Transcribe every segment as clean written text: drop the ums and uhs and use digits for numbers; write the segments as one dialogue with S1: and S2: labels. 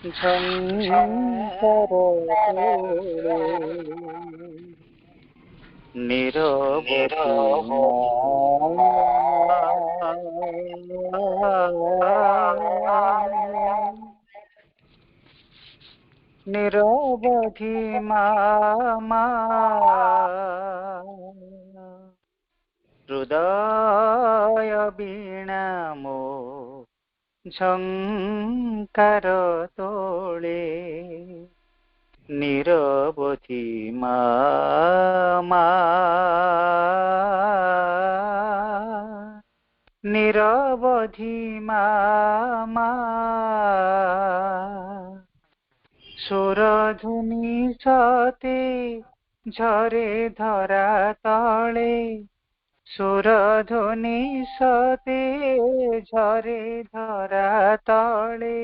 S1: ঝংকার তোড়ে নীরবতী মা নিরবধি মা হৃদয় বীণামো ঝংকার তোলে নিরবধি মা নিরবধি মা সুরধুনি সতে ঝরে ধরা তলে সুরধুনি সতে ঝরে ধরা তলে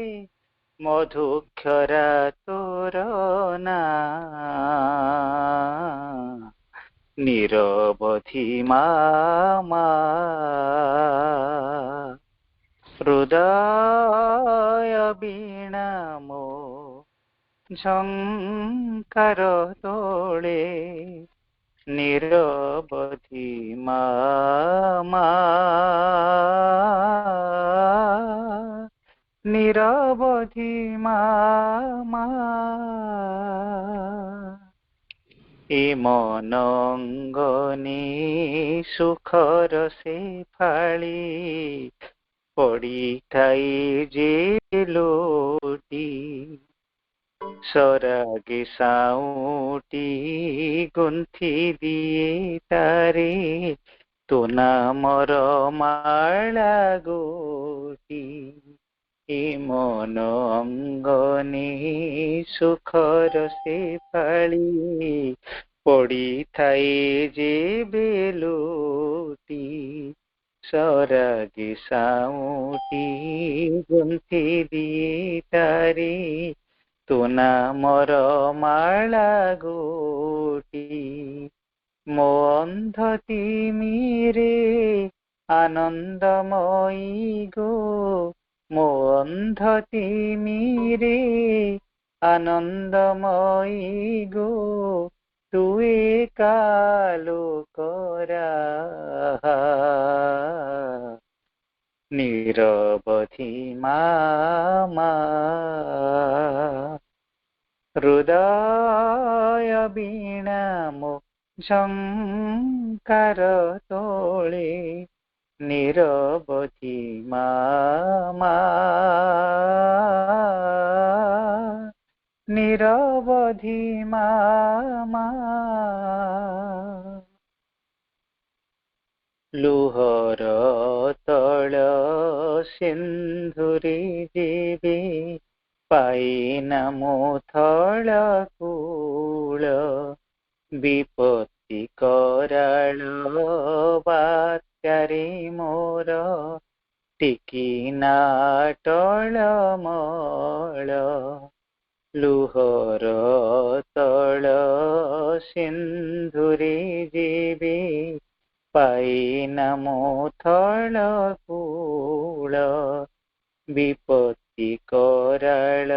S1: মধুক্ষরা তোর না নিরবধি মা হৃদয় বীণামো ঝংকার তোলে নিরবধি মা নিরবধি মা এ মনঙ্গনে সুখর সে ফাଳି পড়িথাই যে লোটি সরাগে সাউটি গুন্থি দিয়ে তারে তো নামর মালা গোটি এ মন অঙ্গনে সুখর সে ফাଳି পড়িথাই যে বেলুটি সরাগে সাউটি গুন্থি দিয়ে তারে তো নামর মালা গোটি মো অন্ধ তিমিরে আনন্দময়ী গো মো অন্ধ তিমিরে আনন্দময়ী গো তুই কালো করা নিরবধি মা হৃদয় বীণামো ঝংকার তোলে নিরবধি মা নিরবধি মা লুহর তଳ সিন্ধুরে ଯିବେ ପାଇନା ମୋ ଥଳ କୂଳ ବିପତ୍ତି କରାଳ ବାତ୍ୟାରେ ମୋର ଟିକିନା ଟଳମଳ ଲୁହର ତଳ ସିନ୍ଧୁରେ ଯିବେ ପାଇନା ମୋ ଥଳ କୂଳ ବିପତ୍ତି କରାଳ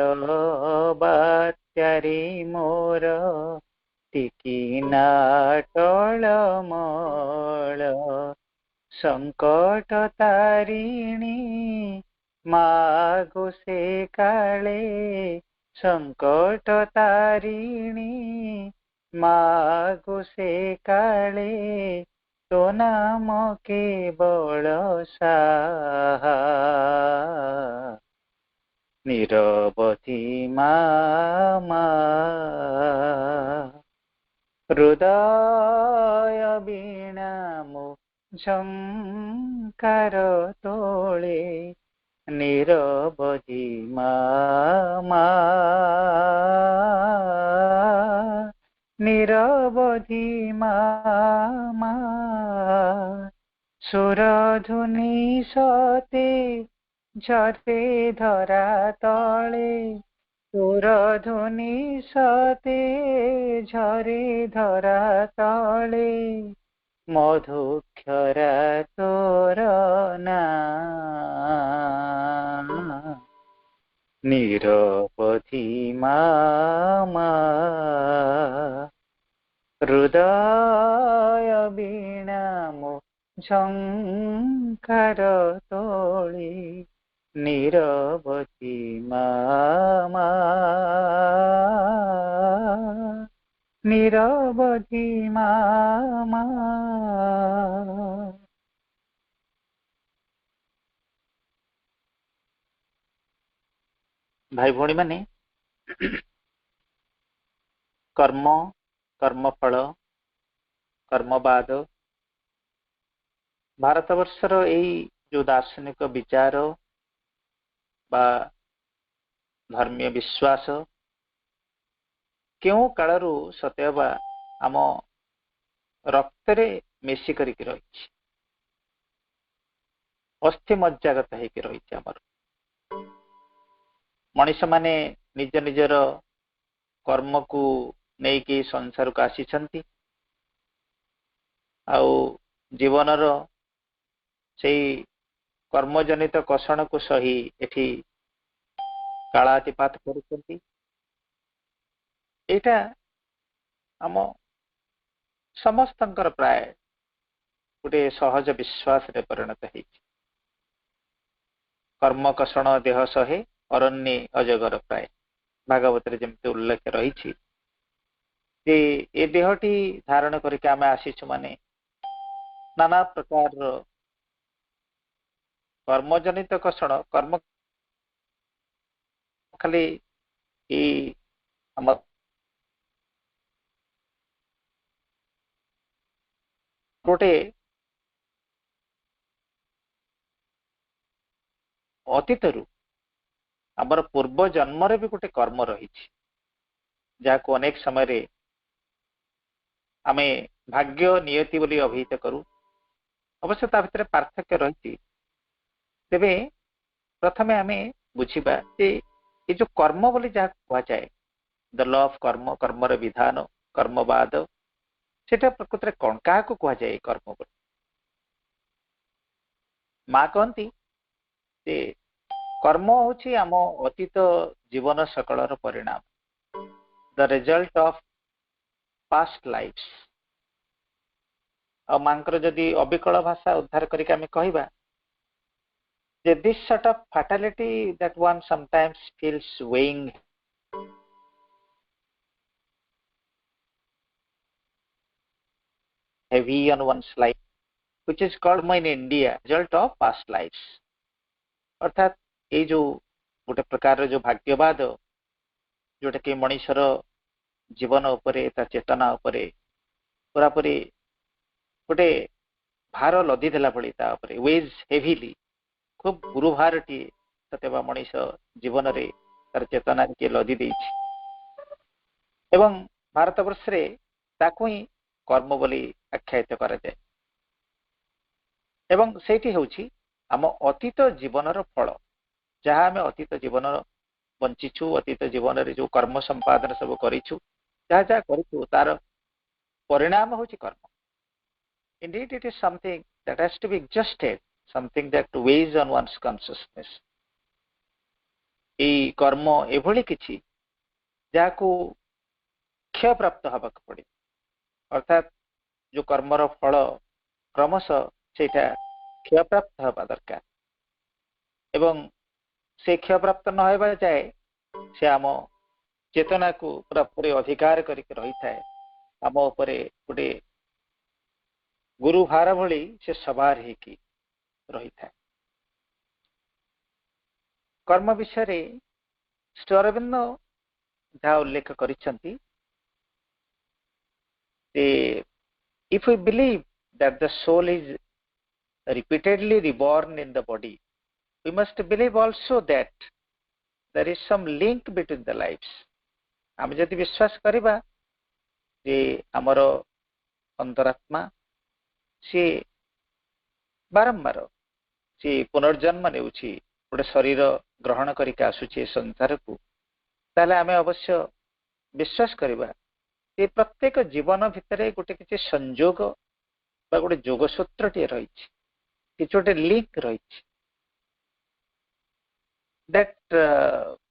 S1: ବାତ୍ୟାରେ ମୋର ଟିକିନା ଟଳମଳ ସଙ୍କଟ ତାରିଣୀ ମାଗୋ ସେ କାଳେ ସଙ୍କଟ ତାରିଣୀ ମାଗୋ ସେ କାଳେ তো নাম কেবল সাহা নিরবধি মা হৃদয় বীণামো ঝংকার তোলে নিরবধি মা নিরবধি মা সুরধুনি সতে ঝরে ধরা তলে সুরধুনি সতে ঝরে ধরা তলে মধুক্ষরা তোর না निरवधि मामा हृदय वीणा मो झंकार तोली निरवधि मामा निरवधि मामा। भाई भौणी माने कर्म कर्मफल कर्मवाद भारतवर्षर एई जो दार्शनिक विचार बा धर्मीय विश्वास क्यों कालरू सत्यबा आम रक्तरे मिसी करके रही अस्थि मज्जागत होकर रही आमर मनीष माने निज निजर कर्म को नहीं संसार को आसी जीवनर से कर्मजनित कषण को सही एठी कालातिपात करुछंती। एटा आम समस्तंकर प्राय गोटे सहज विश्वास रे परिणत है। कर्म कषण देह सहे अरण्ये अजगर प्राय भागवत रे जेमते उल्लेख रही जे ए देहटी धारण करके आम आसीचु माने नाना प्रकार कर्मजनित कषण कर्म खाली गोटे अतीतरू आमर पूर्व जन्म भी गोटे कर्म रही जहाँ अनेक समय आमे भाग्य नियति बोली अभिहित करू अवश्य ता भितर पार्थक्य रही तेबे प्रथमे आमे बुझिबा जे ये जो कर्म बोली जहाँ कह जाए द लॉ ऑफ कर्म कर्मर विधान कर्मवाद सेटा प्रकृत में कौन क्या कह जाए कर्म बोली माँ कहती कर्म हूँ आम अतीत जीवन सकलर परिणाम the result of past lives और मांकर जदि अविकल भाषा उद्धार करके आमे कहबा this sort of fatality that one sometimes feels weighing heavy on one's life, which is called in India result of past lives. अर्थात ये जो गोटे प्रकार जो भाग्यवाद जोटा कि मनुष्यर जीवन उपरे ता चेतना उपरे पूरा पूरी गोटे भार लदी देला भली ता उपरे वेज हेवीली खूब गुरुभार टी सत्यबा मनीष जीवन रे तार चेतना के लदी देछि एवं भारतवर्ष रे ताकू ही कर्म बोली आख्यायित करा जाए एवं सेठी होछि आम अतीत जीवनर फल जहाँ आम अतीत जीवन बंचीछु अतीत जीवन रे जो कर्म संपादन सब करिछु जहाँ जहाँ करिछु तार परिणाम होछि कर्म indeed it is something that has to be adjusted something that weighs on one's consciousness ए कर्म एभली किछि जाको क्षय प्राप्त हबाक पड़े अर्थात जो कर्मर फल क्रमश सेटा क्षय प्राप्त हबा दरकार एवं से क्षय प्राप्त न होबा जाए से आम चेतना को पूरा पूरे अधिकार करके रही थाए आम उपरे गोटे गुरु भार भली से सवार हेकी रही था। कर्म विषय रे श्री अरविंद जहाँ उल्लेख करिसेंती if we believe that the soul is repeatedly reborn in the body we must believe also that there is some link between the lives आम जदि विश्वास करिबा जे हमर अंतरात्मा से बारंबार से पुनर्जन्म नेउछि गोटे शरीर ग्रहण करके आसुचे संसार को ताले आमे अवश्य विश्वास करिबा ये प्रत्येक जीवन भितर गोटे किसी संजोग बा गोटे जोगसूत्र टे रही कि गोटे लिंक रही that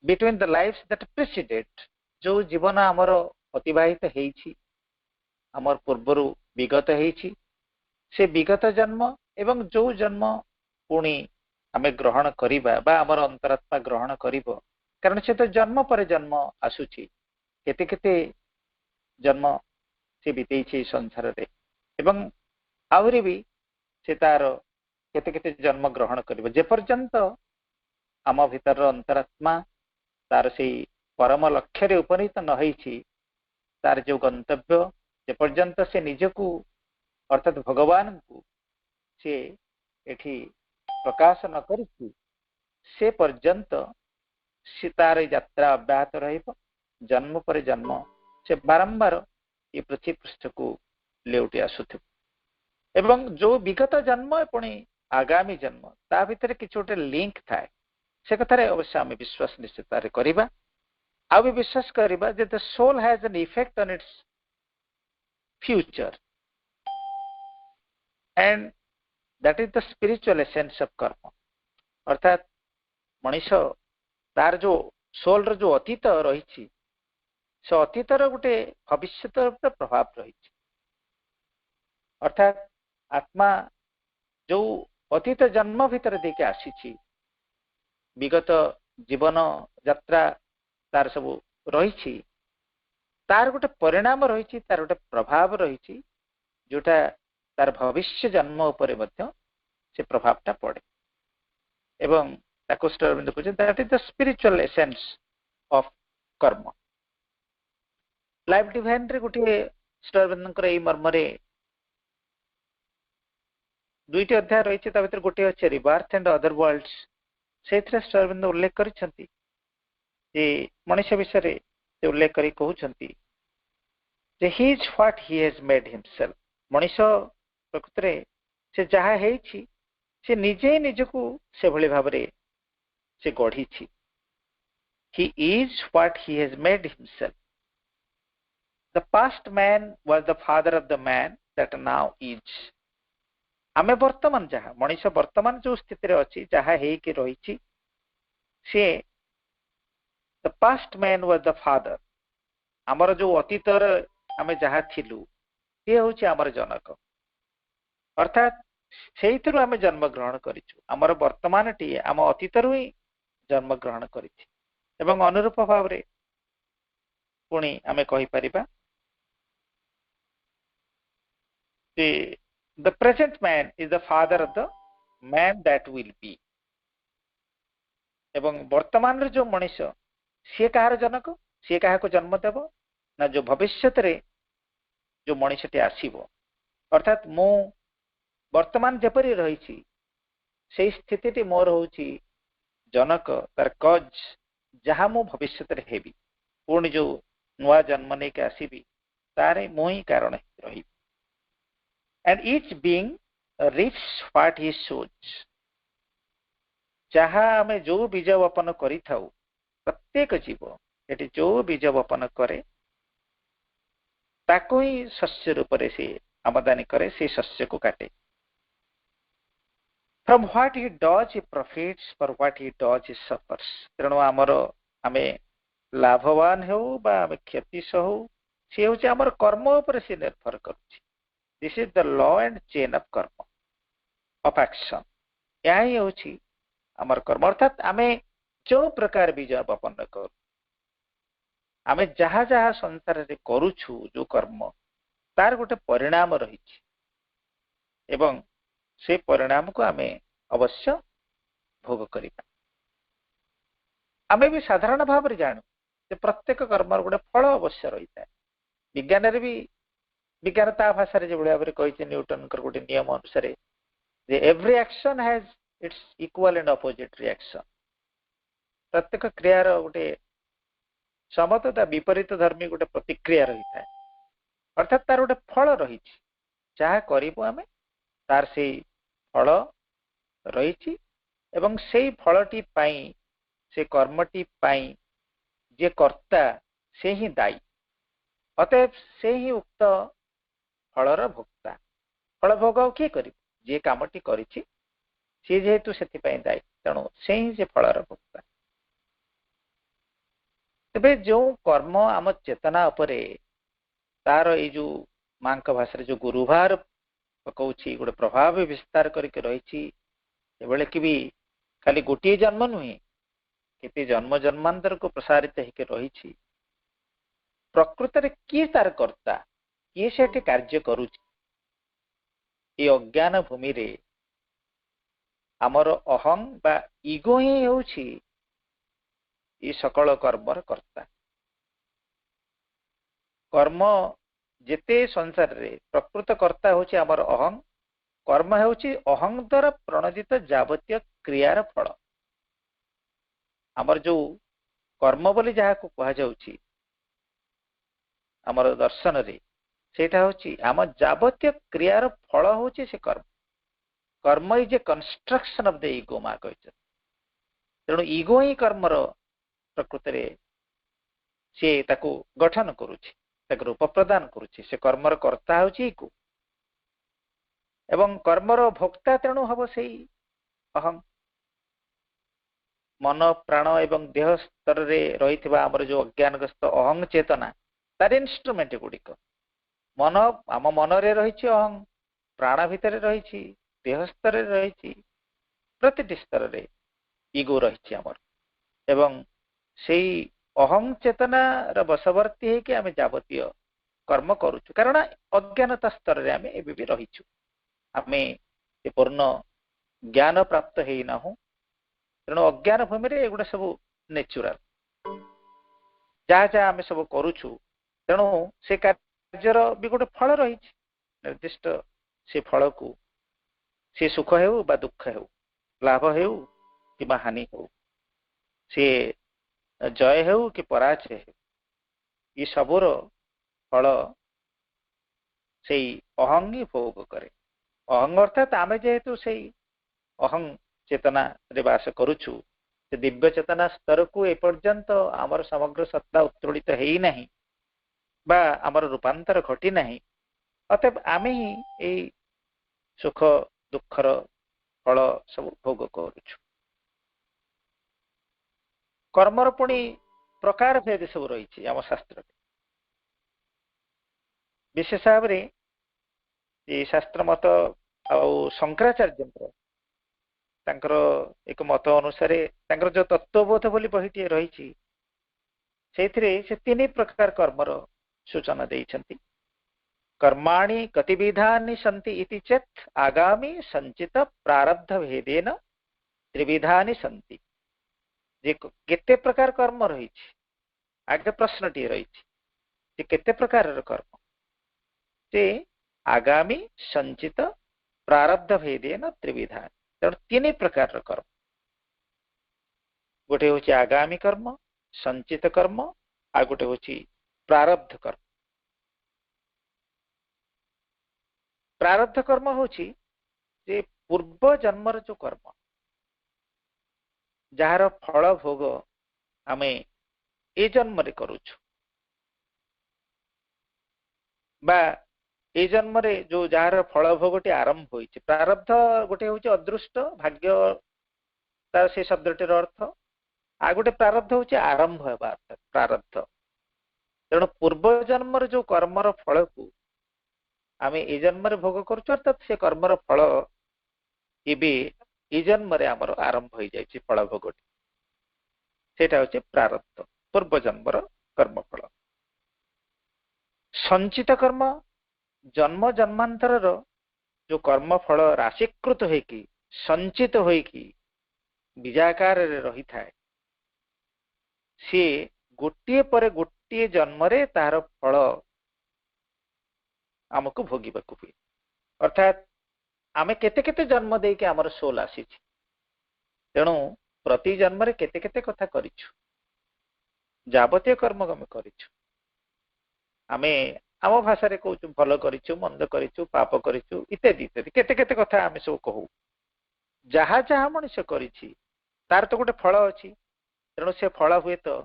S1: between the lives that preceded, जो जीवन आमर अतिवाहित हेछि आमर पूर्वरु विगत हेछि से विगत जन्म एवं जो जन्म पुणी आमे ग्रहण करिबा बा आमर अंतरात्मा ग्रहण करिबो कारण से तो जन्म पर जन्म आसुछि केते केते जन्म से बितेछि संसार रे एवं आउरी भी से तार केते केते जन्म ग्रहण करिबो जे पर्यंत आम भीतर अंतरात्मा तार से परम लक्ष्य रे उपनीत न होईछि तार जो गंतव्य जे पर्यंत से निजकू अर्थात भगवान को से एठी प्रकाश न करिछि से पर्यंत से तार यात्रा अब्याहत रहिबो जन्म पर जन्म से बारंबार ये पृथ्वी पृष्ठ को लेउटी आसुथिबो एवं जो विगत जन्म पुणी आगामी जन्म ता भितर किछ गोटे लिंक थाए से कथारे अवश्य आम विश्वास निश्चित करिबा आ भी विश्वास करिबा जे the soul has an effect on its future and that is the spiritual essence of karma अर्थात मनीष तार जो सोल रो जो अतीत रही से अतीत गोटे भविष्य प्रभाव रही अर्थात आत्मा जो अतीत जन्म भीतर देके आसी विगत जीवन यात्रा तार सब रही तार गोटे परिणाम रही तार गोटे प्रभाव रही जोटा तार भविष्य जन्म उपरे मध्य से प्रभावटा पड़े एवं ताको श्री अरविंद कहते that is the spiritual essence of कर्म लाइफ डिवाइन रे गोटे श्री अरविंद एई मर्म रे दुईटी अध्याय रही ता भीतर गोटे अच्छे रिबार्थ एंड अदर वर्ल्ड्स से श्री अरविंद उल्लेख करिसेंती जे मनुष्य विषय रे से उल्लेख करी कहउछंती जे he is what he has made himself मनुष्य प्रकृति रे से जहा हेछि से निजे निजको से भली भाव रे से गढ़ी छी he is what he has made himself the past man was the father of the man that now is आमे वर्तमान जहा मनुष्य वर्तमान जो स्थिति रे अछि जहा हे के रही छी से the past man was the father हमर जो अतीत रे आमे जहा थिलु से होछि हमर जनक अर्थात सेहितरु आमे जन्म ग्रहण करिछु हमर वर्तमान टी आम अतीतरु ही जन्म ग्रहण करिछि एवं अनुरूप भाव रे पुणी आमे कहि परिबा the present man is the father of the man that will be एवं वर्तमान रे जो मनुष्य से कहार जनक से कहा को जन्म देव ना जो भविष्यत रे जो मनुष्यटी आसीबो अर्थात मो वर्तमान जेपरी रही से स्थिति मोर होची जनक तार कज जहा मो भविष्यत रे हेबी पुणी जो नुआ जन्म ने के आसीबी तारे मो ही कारण रही and each being reaps what he sows जहा हमें जो बीज वपन करि थाउ प्रत्येक जीव एटी जो बीज वपन करे ताको ही शस्य रूप रे से आमदानी करे से शस्य को काटे from what he does he profits for what he does he suffers तेणु आमर आमे लाभवान हो बा आमे क्षति सहु से होचे आमर कर्म ऊपर से निर्भर करूची this is the law and chain of कर्म ऑफ एक्शन यही होची आमर कर्म अर्थात आमे जो प्रकार बीज वपन करू आमे जहा जहा संसार रे करूछु जो कर्म तार गोटे परिणाम रही एवं से परिणाम को आमे अवश्य भोग करिबा आमे भी साधारण भाव रे जानू जे प्रत्येक कर्म गोटे फल अवश्य रही था विज्ञान रे भी विज्ञान ता भाषा रे जे बळे भाव रे कहिছে न्यूटन कर गोटे नियम अनुसार जे every action has its equal and opposite reaction प्रत्येक क्रिया रो गोटे समता विपरीत धर्मी गोटे प्रतिक्रिया रही था अर्थात तार गोटे फल रही जहा करिबो आमे तार से फल रही एवं से फलटी पाई से कर्मटी पाई जे कर्ता से ही दायी अतएव से ही उक्त फलर भोक्ता फल भोग किए कर जे कामटी करिछि से जेहेतु सेति दायी तेणु से ही से फलर भोक्ता तेबे जो कर्म आम चेतना उपरे तार ये जो माँ भाषा जो गुरुभार पकाउछि गोटे प्रभाव विस्तार करके रही बेले कि भी खाली गोटे जन्म नुहे केते जन्म जन्मांतर को प्रसारित होकर रही प्रकृत रे किए तार कर्ता किए से कार्य करुछि ये अज्ञान भूमि रे आमर अहं बा इगो ही होछि ये सकल कर्मर कर्ता कर्म जेते संसार रे प्रकृत कर्ता होछि आमर अहं कर्म होछि अहं द्वारा प्रणोदित जावतीय क्रियार फल आमर जो कर्म बोली जहाँ को कहा जाउछि आमर दर्शन रे सेटा होछि आम जावतीय क्रियार फल होछि से कर्म कर्म is a construction of the ego मा कहछ तेणु ईगो ही कर्मर प्रकृति रे से ताको गठन करूछि ताको रूप प्रदान करूछि से कर्मर कर्ता होछि ईगो एवं कर्मर भोक्ता तेणु हब सेई अहं मन प्राण एवं देह स्तर रे रहिथिबा हमर जो अज्ञानग्रस्त अहं चेतना तार इंस्ट्रूमेंट गुड़िक मन आम मन रे रहिछि अहं प्राण भितर रहिछि देह स्तर रे रहिछि प्रतिटी स्तर रे ईगो रहिछि हमर एवं सेई अहं चेतना र बसवर्ती है कि आमे जावतीय कर्म करूछु कारण अज्ञानता स्तर रे आमे एबे भी रहिछु आमे पूर्ण ज्ञान प्राप्त हेई नाहु तेणु अज्ञान भूमि रे एगुड़ा सब नेचुराल जहाँ जहाँ आमे सब करूछु तेणु से कार्यर भी गोटे फल रही निर्दिष्ट से फल को से सुख हेउ बा दुख हेउ लाभ हेउ कि हानि हेउ से जय हेउ कि पराजय हेउ ये सबुर फल से अहं ही भोग करे अहं अर्थात आमे जेहेतु से अहं चेतना रे वास करूछु से दिव्य चेतना स्तर को एपर्यंत आमर समग्र सत्ता उत्तोलित हेई नाही बा आमर रूपांतर घटी नाही अतएव आमे ही ए सुख दुखर फल सब भोग करूछु कर्मर पुणी प्रकार भेद सब रही आम शास्त्र विशेष भाव ये शास्त्र मत आउ शंकराचार्य एक मत अनुसार जो तत्वबोध बोली बहीटी रही से तीन प्रकार कर्मर सूचना देइछन्ति कर्माणि गतिविधानि सन्ति इति चेत् आगामी संचित प्रारब्ध भेदेन त्रिविधानि सन्ति जे केते प्रकार कर्म रही आगे प्रश्नटी रही केते प्रकार कर्म से आगामी संचित प्रारब्ध भेदेन त्रिविधानि तेणु तीन प्रकार कर्म गोटे हूँ आगामी कर्म संचित कर्म आ गोटे हूँ प्रारब्ध कर्म प्रारब्ध कर्म हूँ पूर्व जन्मर जो कर्म जार फल भोग आमे ए जन्म रे करूछु बा ए जन्म रे जो जार फल भोगटी आरंभ होइछि प्रारब्ध गोटे हूँ अदृष्ट भाग्य तार से शब्दटीर अर्थ आ गोटे प्रारब्ध हूँ आरंभ हेबा अर्थ प्रारब्ध तेणु पूर्व जन्मर जो कर्मर फल को आमे ए जन्म रे भोग करूछु अर्थात से कर्मर फल एबे ए जन्म रे हमर आरंभ हो जाइछि फल भोगटी सेटा होछि प्रारब्ध पूर्व जन्मर कर्मफल संचित कर्म जन्म जन्मांतर जो कर्मफल राशिकृत होइकी संचित होइकी बीजाकार रही थाए सी गोटे पर गोटे जन्म रे तार फल आमको भोगिबाकू हुए अर्थात आमे केते केते जन्म देके आमर सोल आसी तेणु प्रति जन्म रे केते केते कथा करिछु जावतीय कर्म आमे करिछु आमे आम भाषा रे कहूँ भल करिछु मंद करिछु पाप करिछु इत्यादि इत्यादि केते केते कथा आमे सब कहू जहा जहा मनुष्य करिछि तार तो गोटे फल अछि तेणु से फल हुए तो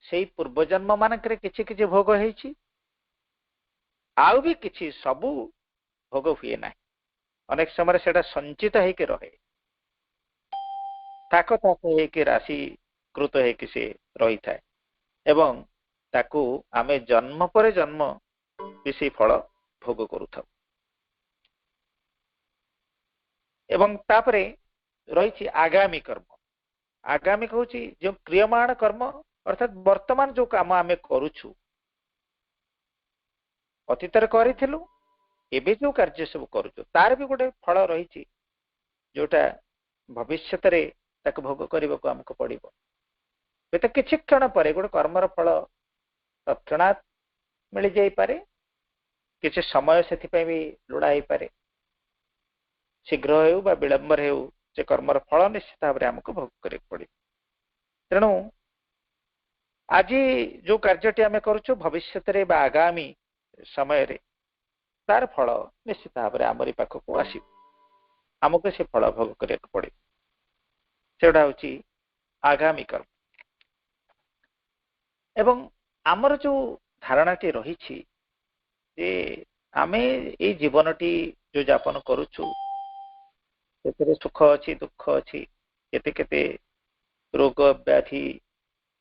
S1: सेई पूर्व जन्म मानकरे किछि किछि भोग हेछि आउ भी किछि सबु भोग हुए ना अनेक समय सेटा संचित हेके रहे ताक ताक हेके राशि कृत हेके से रही थाए एवं ताकू आमे जन्म पर जन्म बेसी फल भोग करूथाउ एवं तापरे रही आगामी कर्म आगामी कहूँ जो क्रियमाण कर्म अर्थात वर्तमान जो काम आमे करूछु अतीत करूँ एबे जो कार्य सब करूछु तार भी गोटे फल रही जोटा भविष्य ताक भोग करने को आमको पड़ो तो किसी क्षण पर गोटे कर्मर फल तत्क्षणात मिल जापे किसी समय से भी लोड़ा हो पारे शीघ्र हो विलंबर हो से कर्मर फल निश्चित भाव में आमको भोग करने पड़े तेणु आज जो कार्यटी आम करूँ भविष्य आगामी समय तार फल निश्चित भाव में आमरी पाखक आस आमको से फल भोग करने पड़े से हूँ आगामी कर्म एवं आमर जो धारणाटी रही जे आमे ये जीवनटी जो यापन करुछु सुख अच्छी दुख अच्छी केते केते रोग व्याधि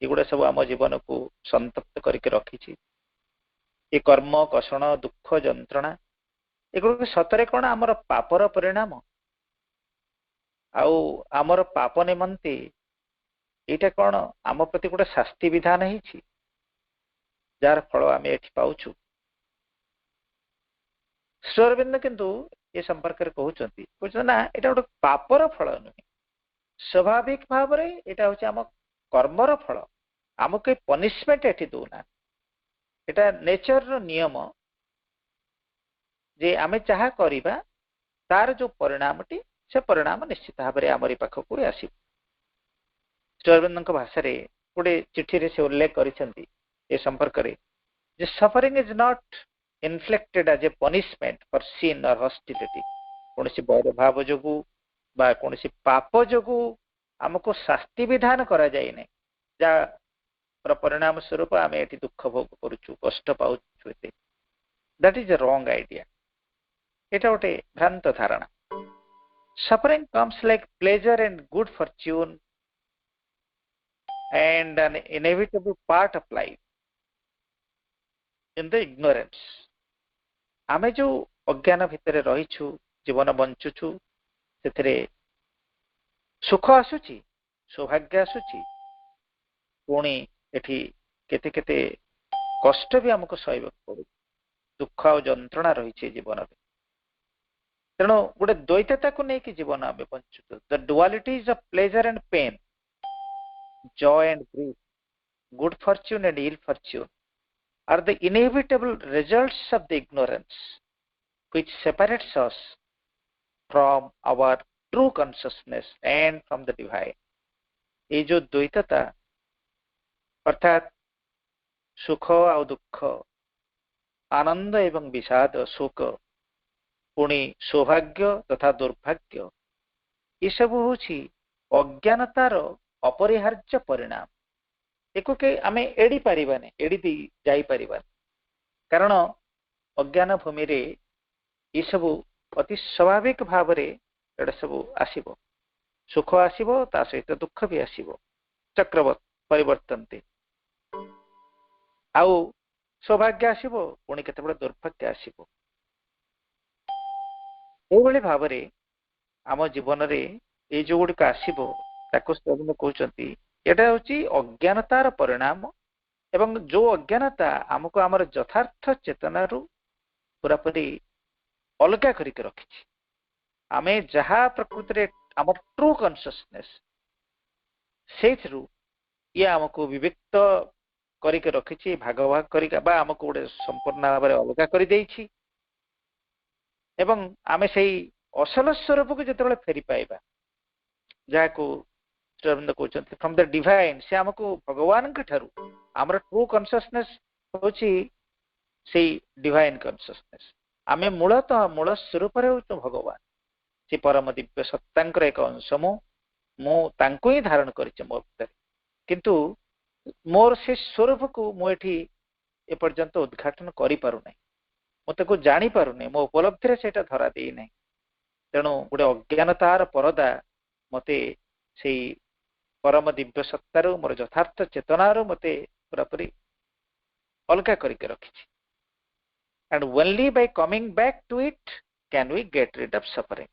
S1: एगुड़ा सब आम जीवन को संतप्त करके रखी ये कर्म कषण दुख जंत्रणा एगुड़ा सतरे कौन आमर पापर परिणाम आउ आमर पाप निमंते यहाँ कौन आम प्रति गोटे शास्ति विधान है जार फल आम ये पाउछु श्री अरविंद किंतु ये संपर्क में कहते ना यहाँ गोटे पापर फल नुहे स्वाभाविक भाव में यहाँ हूँ आम कर्मर फल आमको पनिशमेंट ये दौना यहाँ नेचर नियम जे आमे चाहा करिबा तार जो परिणामटी से परिणाम निश्चित भाव में आमरी पाखक आस श्री अरविंद भाषा गोटे चिठी से उल्लेख कर संपर्क में suffering is not inflicted as a punishment for sin or hostility कौन सी बैर भाव जो कौन सी पाप जो आमको शास्ति विधान करा जाए नहीं जार परिणाम स्वरूप आम ये दुख भोग करुचु कष्ट पाऊँ that is a wrong idea यहाँ गोटे भ्रांत धारणा suffering comes like pleasure and good fortune and an inevitable part of life in the ignorance आमे जो अज्ञान भितर रहीछु जीवन बंचुछु से सुख आसुची सौभाग्य आसुची पुणी एठी केते केते कष्ट भी आमको सहयोग पड़ू दुख और जंत्रणा रही जीवन में तेणु गोटे द्वैतता को लेकिन जीवन आम बंचुछु the dualities of pleasure and pain joy and grief good fortune and ill fortune are the inevitable results of the ignorance which separates us from our true consciousness and from the divine. ये जो द्वैतता अर्थात सुख और दुख आनंद एवं विषाद शोक पुणी सौभाग्य तथा दुर्भाग्य ये सब हूँ अज्ञानतार अपरिहार्य परिणाम एको के आमे एड़ी पारिबाने एड़ी दी जाई पारिबाने कारण अज्ञान भूमि रे ये सब अति स्वाभाविक भाव रे एडा सब आसीबो सुख आसीबो ता सहित दुख भी आसीबो चक्रवत परिवर्तनते आउ सौभाग्य आसीबो पुणी केतेबेले दुर्भाग्य आसीबो एभली भाव रे आम जीवन रे ए जो गुडिक आसीबो ताको सब कहउचंती एटा हूँ अज्ञानतार परिणाम एवं जो अज्ञानता आमको आमर यथार्थ चेतना पूरापूरी अलग करके रखी आम जहाँ प्रकृति में आम ट्रू कॉन्शियसनेस से ये आमको विविक्त करके रखी भाग भाग कर आमको गोटे संपूर्ण भाव में अलग कर देछि एवं आम से असल स्वरूप को जो फेरी पाइबा जहाँ को कहते फ्रॉम द डिवाइन से आमको भगवान ठारू आमर ट्रू कॉन्शियसनेस होची से डिवाइन कॉन्शियसनेस आमे मूलतः मूल स्वरूप भगवान से परम दिव्य सत्तांकर एक अंश मु तांको ही धारण करिचे मो भीतर किंतु मोर से स्वरूप को मुठी एपर्यंत उद्घाटन करि पारु नै मते को जानी पारु नै मो उपलब्धि रे सेटा धरा देई नै तेणु गोटे अज्ञानतार परदा मते से परम दिव्य सत्तार मोर यथार्थ चेतनार मते पूरा पूरी अलगा करके रखिछि and only by coming back to it can we get rid of suffering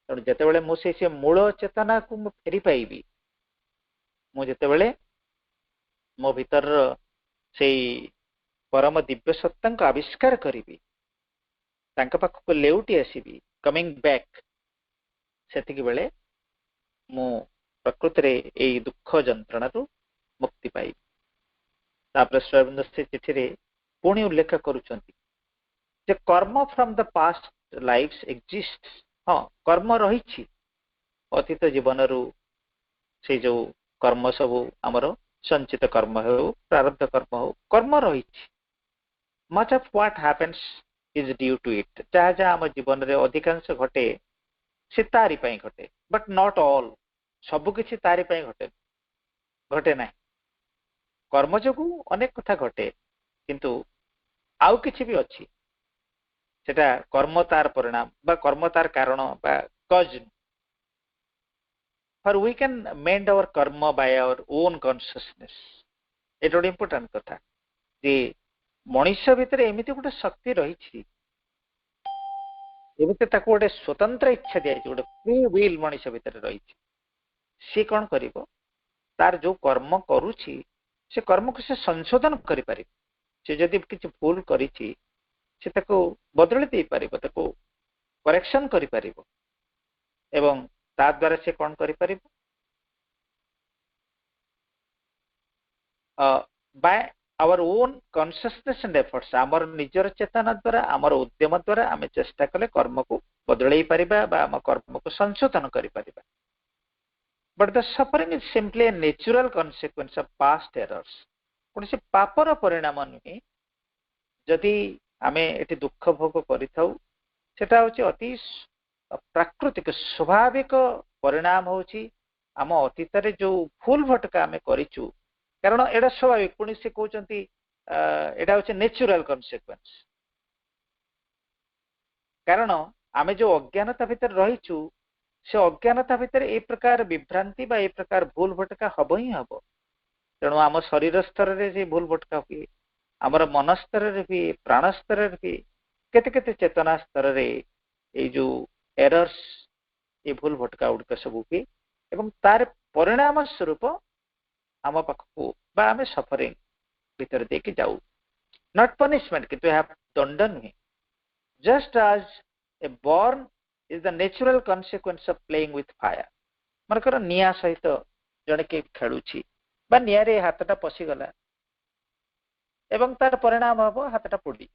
S1: तेणु जेतेबेले मु से मूल चेतना को मु फेरी पाइबी मु जेतेबेले मो भीतर से परम दिव्य सत्ता को आविष्कार करी पाखक लेउटी आसबि कमिंग बैक सेतिक बेले मु प्रकृति रे एई दुख जंत्रणा रु मुक्ति पाई तापर श्रीअरविंद से चिठी रे पुणी उल्लेख करूछंती जे कर्म from the past lives exist हां कर्म रहिछि अतीत जीवन रु से जो कर्म सब हमरो संचित कर्म हो प्रारब्ध कर्म रहिछि much of what happens is due to it जहाँ जहाँ आम जीवन रे अधिकांश घटे से तारी पई घटे बट नॉट ऑल सबु किछि तारी पई घटे घटे ना कर्म जोगु अनेक कथा घटे किंतु आउ किछि भी अछि सेटा कर्म तार परिणाम बा कर्म तार कारण बा cause for we can mend our karma by our own consciousness एटा गोटे इंपोर्टेंट कथा जे मनुष्य भितर एमिति गोटे शक्ति रही एमिति ताको गोटे स्वतंत्र इच्छा दिया गोटे फ्री विल मनुष्य भितर रही सी कौन करिवो तार जो कर्म करूची से कर्म को से संशोधन करि पारि से जदि किछि भूल करिछि से ताको बदलि दे पारिबो ताको करेक्शन करि पारिबो एवं ता द्वारा से कौन करि पारिबो by our own consciousness and efforts आमर निजर चेतना द्वारा आमर उद्यम द्वारा आमे चेष्टा कले कर्म को बदलई परिबा बा आम कर्म को संशोधन करि परिबा but the suffering is simply a natural consequence of past errors कोन से पापर परिणाम नुहे जदि आमे एटी दुख भोग करिथाउ सेटा होची अति प्राकृतिक स्वाभाविक परिणाम होची आम अतीत रे जो भूल भटका आमे करिचु कारण एडा स्वाभाविक पुणी से कहते एडा होचे नेचुरल कॉन्सिक्वेंस कारण आमे जो अज्ञानता भीतर रहीचु से अज्ञानता भीतर ए प्रकार विभ्रांति बा ए प्रकार भूल भटका हब ही हब तेणु आम शरीर स्तर रे जे भूल भटका हुए आमर मन स्तर रे भी प्राण स्तर रे भी केते केते चेतना स्तर रे ए जो एरर्स ए भूल भटका उड़क सब हुए एवं तार परिणाम स्वरूप आम पाखक बा आमे सफरिंग भीतर देके जाऊ नॉट पनिशमेंट किंतु यह दंड नुहे just as a burn is the natural consequence of playing with fire मनकर निया सहित जने के खेलुछि बा निया रे हाथटा पसी गला एवं तार परिणाम हबो हाथटा पोडी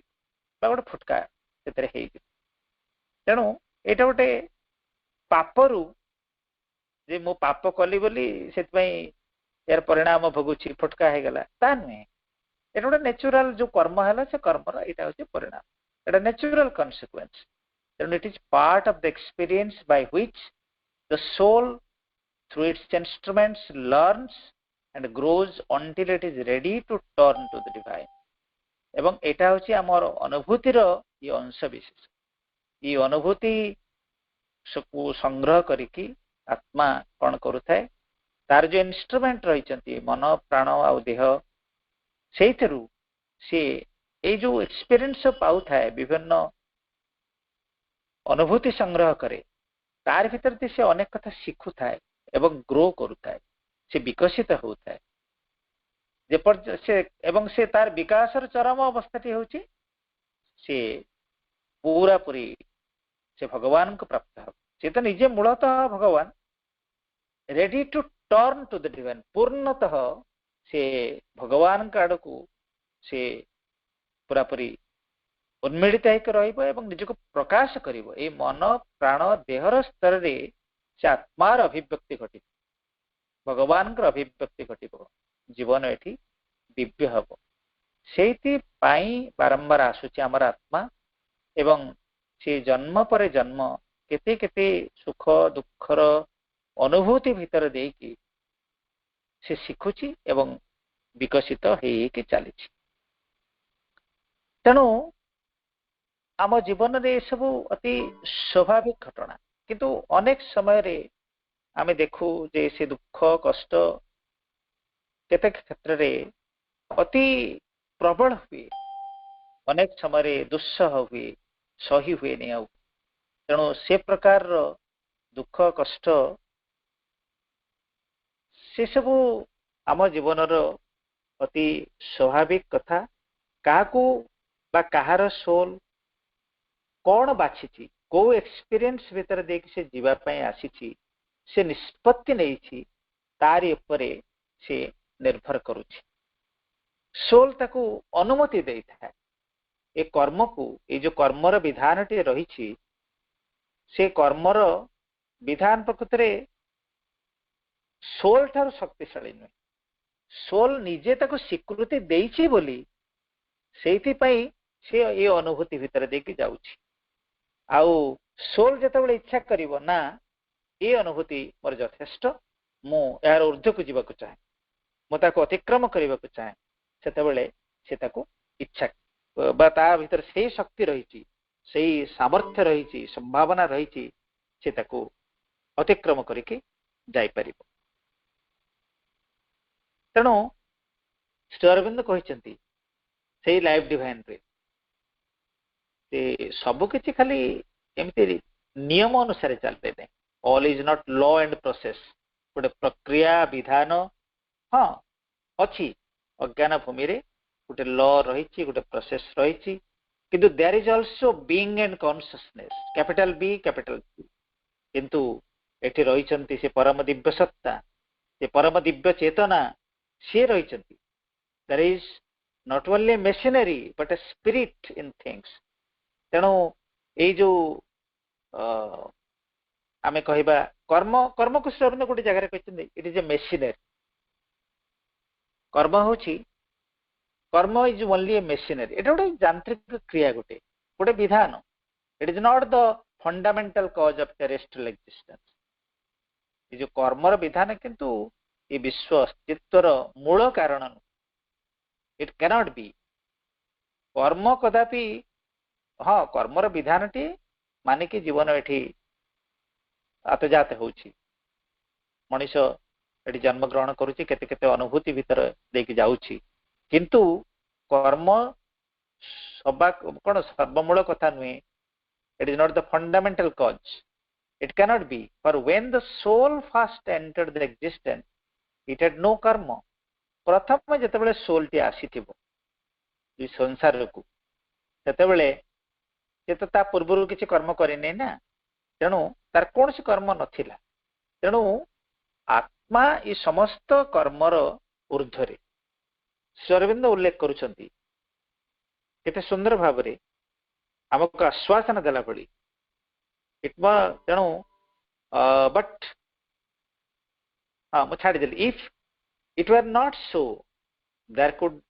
S1: बा गोटे फुटका सेतरे हेइ तेणु एटा गोटे पापरु जे मो पाप कली बोली सेत पई यार परिणाम भोगुची फटका है गला ता नुहे एटा गोटे नेचुरल जो कर्म है से कर्म एटा होचे परिणाम एटा नेचुरल कॉन्सिक्वेंस तेणु it is part of the experience by which the soul through its instruments learns and grows until it is ready to turn to the divine एवं एटा होची हमर अनुभूति रो ये अंश विशेष ये अनुभूति को संग्रह करिकी आत्मा कोन करूथाय तार जो इंस्ट्रूमेंट रही मन प्राण आ देह से सी ए जो एक्सपीरियंस पाऊ थाए विभिन्न अनुभूति संग्रह करे तार भीतर से अनेक कथा शिखु थाए एवं ग्रो करू थाए से विकसित हो थाए एवं से तार विकास चरम अवस्था होची से पूरा पूरी से भगवान को प्राप्त हो से तो निजे मूलतः भगवान ready to turn to the divine पूर्णतः से भगवान का आड़ को से पूरा पूरी उन्मीलित होकर रहिबो एवं निज को प्रकाश करिवो ए मन प्राण देहर स्तर रे से आत्मार अभिव्यक्ति घटी भगवान का अभिव्यक्ति घटिबो जीवन एठी दिव्य हबो सेति पाई बारंबार आसुची हमर आत्मा एवं से जन्म पर जन्म केते केते सुख दुखर अनुभूति भीतर देकी से शिखुची एवं विकसित हेकी चली तेणु आम जीवन रे सब अति स्वाभाविक घटना किंतु अनेक समय रे आमे देखू जे से दुख कष्ट केते क्षेत्र रे अति प्रबल हुए, अनेक समय दुस्सह हुए, सही हुए नहीं आउ। तेणु से प्रकार दुख कष्ट से सबू आम जीवनर अति स्वाभाविक कथा। काहाकू बा कहार सोल कौन बाछी, को एक्सपीरियंस भीतर देख से जीवाई आसी, से निष्पत्ति नहीं तारी उपरे से निर्भर करुछि। सोल ताकू अनुमति दे था ए कर्म को, ये जो कर्मर विधान टी रही से कर्मर विधान प्रकृत रे सोल ठार शक्तिशाली नुहे। सोल निजे ताकू स्वीकृति देइछि बोली सेइथि पई से ये अनुभूति भीतर देकी जाउछि। आउ सोल जेतेबेले इच्छा करिवो ना ये अनुभूति मोर यथेष्ट, मु यार ऊर्ध्व को जीवा को चाहे, मु ताको अतिक्रम करने को चाहे, सेतेबेले से ताको इच्छा बा ता भीतर से शक्ति रही, से सामर्थ्य रही, संभावना रही, से ताको अतिक्रम करके जाई परिबो। तेणु श्री अरविंद कहते से लाइफ डिवाइन रे सबु किछि खाली एमती नियम अनुसार चलते नहीं। All is not law and process, गोटे प्रक्रिया विधान हाँ अच्छी अज्ञान भूमि रे गोटे लॉ रही, गोटे प्रोसेस रही, किंतु there is also being and consciousness, capital B capital B. किंतु एठी रही से परम दिव्य सत्ता, से परम दिव्य चेतना सी रही। There is not only machinery but a spirit in things. तेणु ये जो आमे कहबा कर्म, कर्म को श्री गोटे जगह कहते इट इज ए मेशिनरी। कर्म होची, कर्म इज ओनली ए मेशिनरी, एटा गोटे यांत्रिक क्रिया, गोटे गोटे विधान। It is not the fundamental cause of terrestrial existence. ये जो कर्मर विधान किंतु ये विश्व अस्तित्वर मूल कारण। इट कैनॉट बी कर्म कदापि हाँ कर्मर विधान टी मानिक जीवन एठी आतजात होची। मनीष एठी जन्म ग्रहण करुची, केते केते अनुभूति भीतर देकी जाउची, किंतु कर्म सबा कोन सर्वमूल कथा नुहे। It is not the fundamental cause, it cannot be. For when the soul first entered the existence it had no karma. प्रथम जेतेबेले सोल टी आसीथिबो ई संसार को, सेतेबेले से तो ता पूर्व किसी कर्म करने ना, तेणु तार कौन सी कर्म नथिला। तेणु आत्मा ये समस्त कर्मर ऊर्ध्वरे श्री अरविंद उल्लेख करुछंती केते सुंदर भाव रे आमको आश्वासन देला भली। तेणु बट हाँ मु छाड़ी देली, if it were not so there could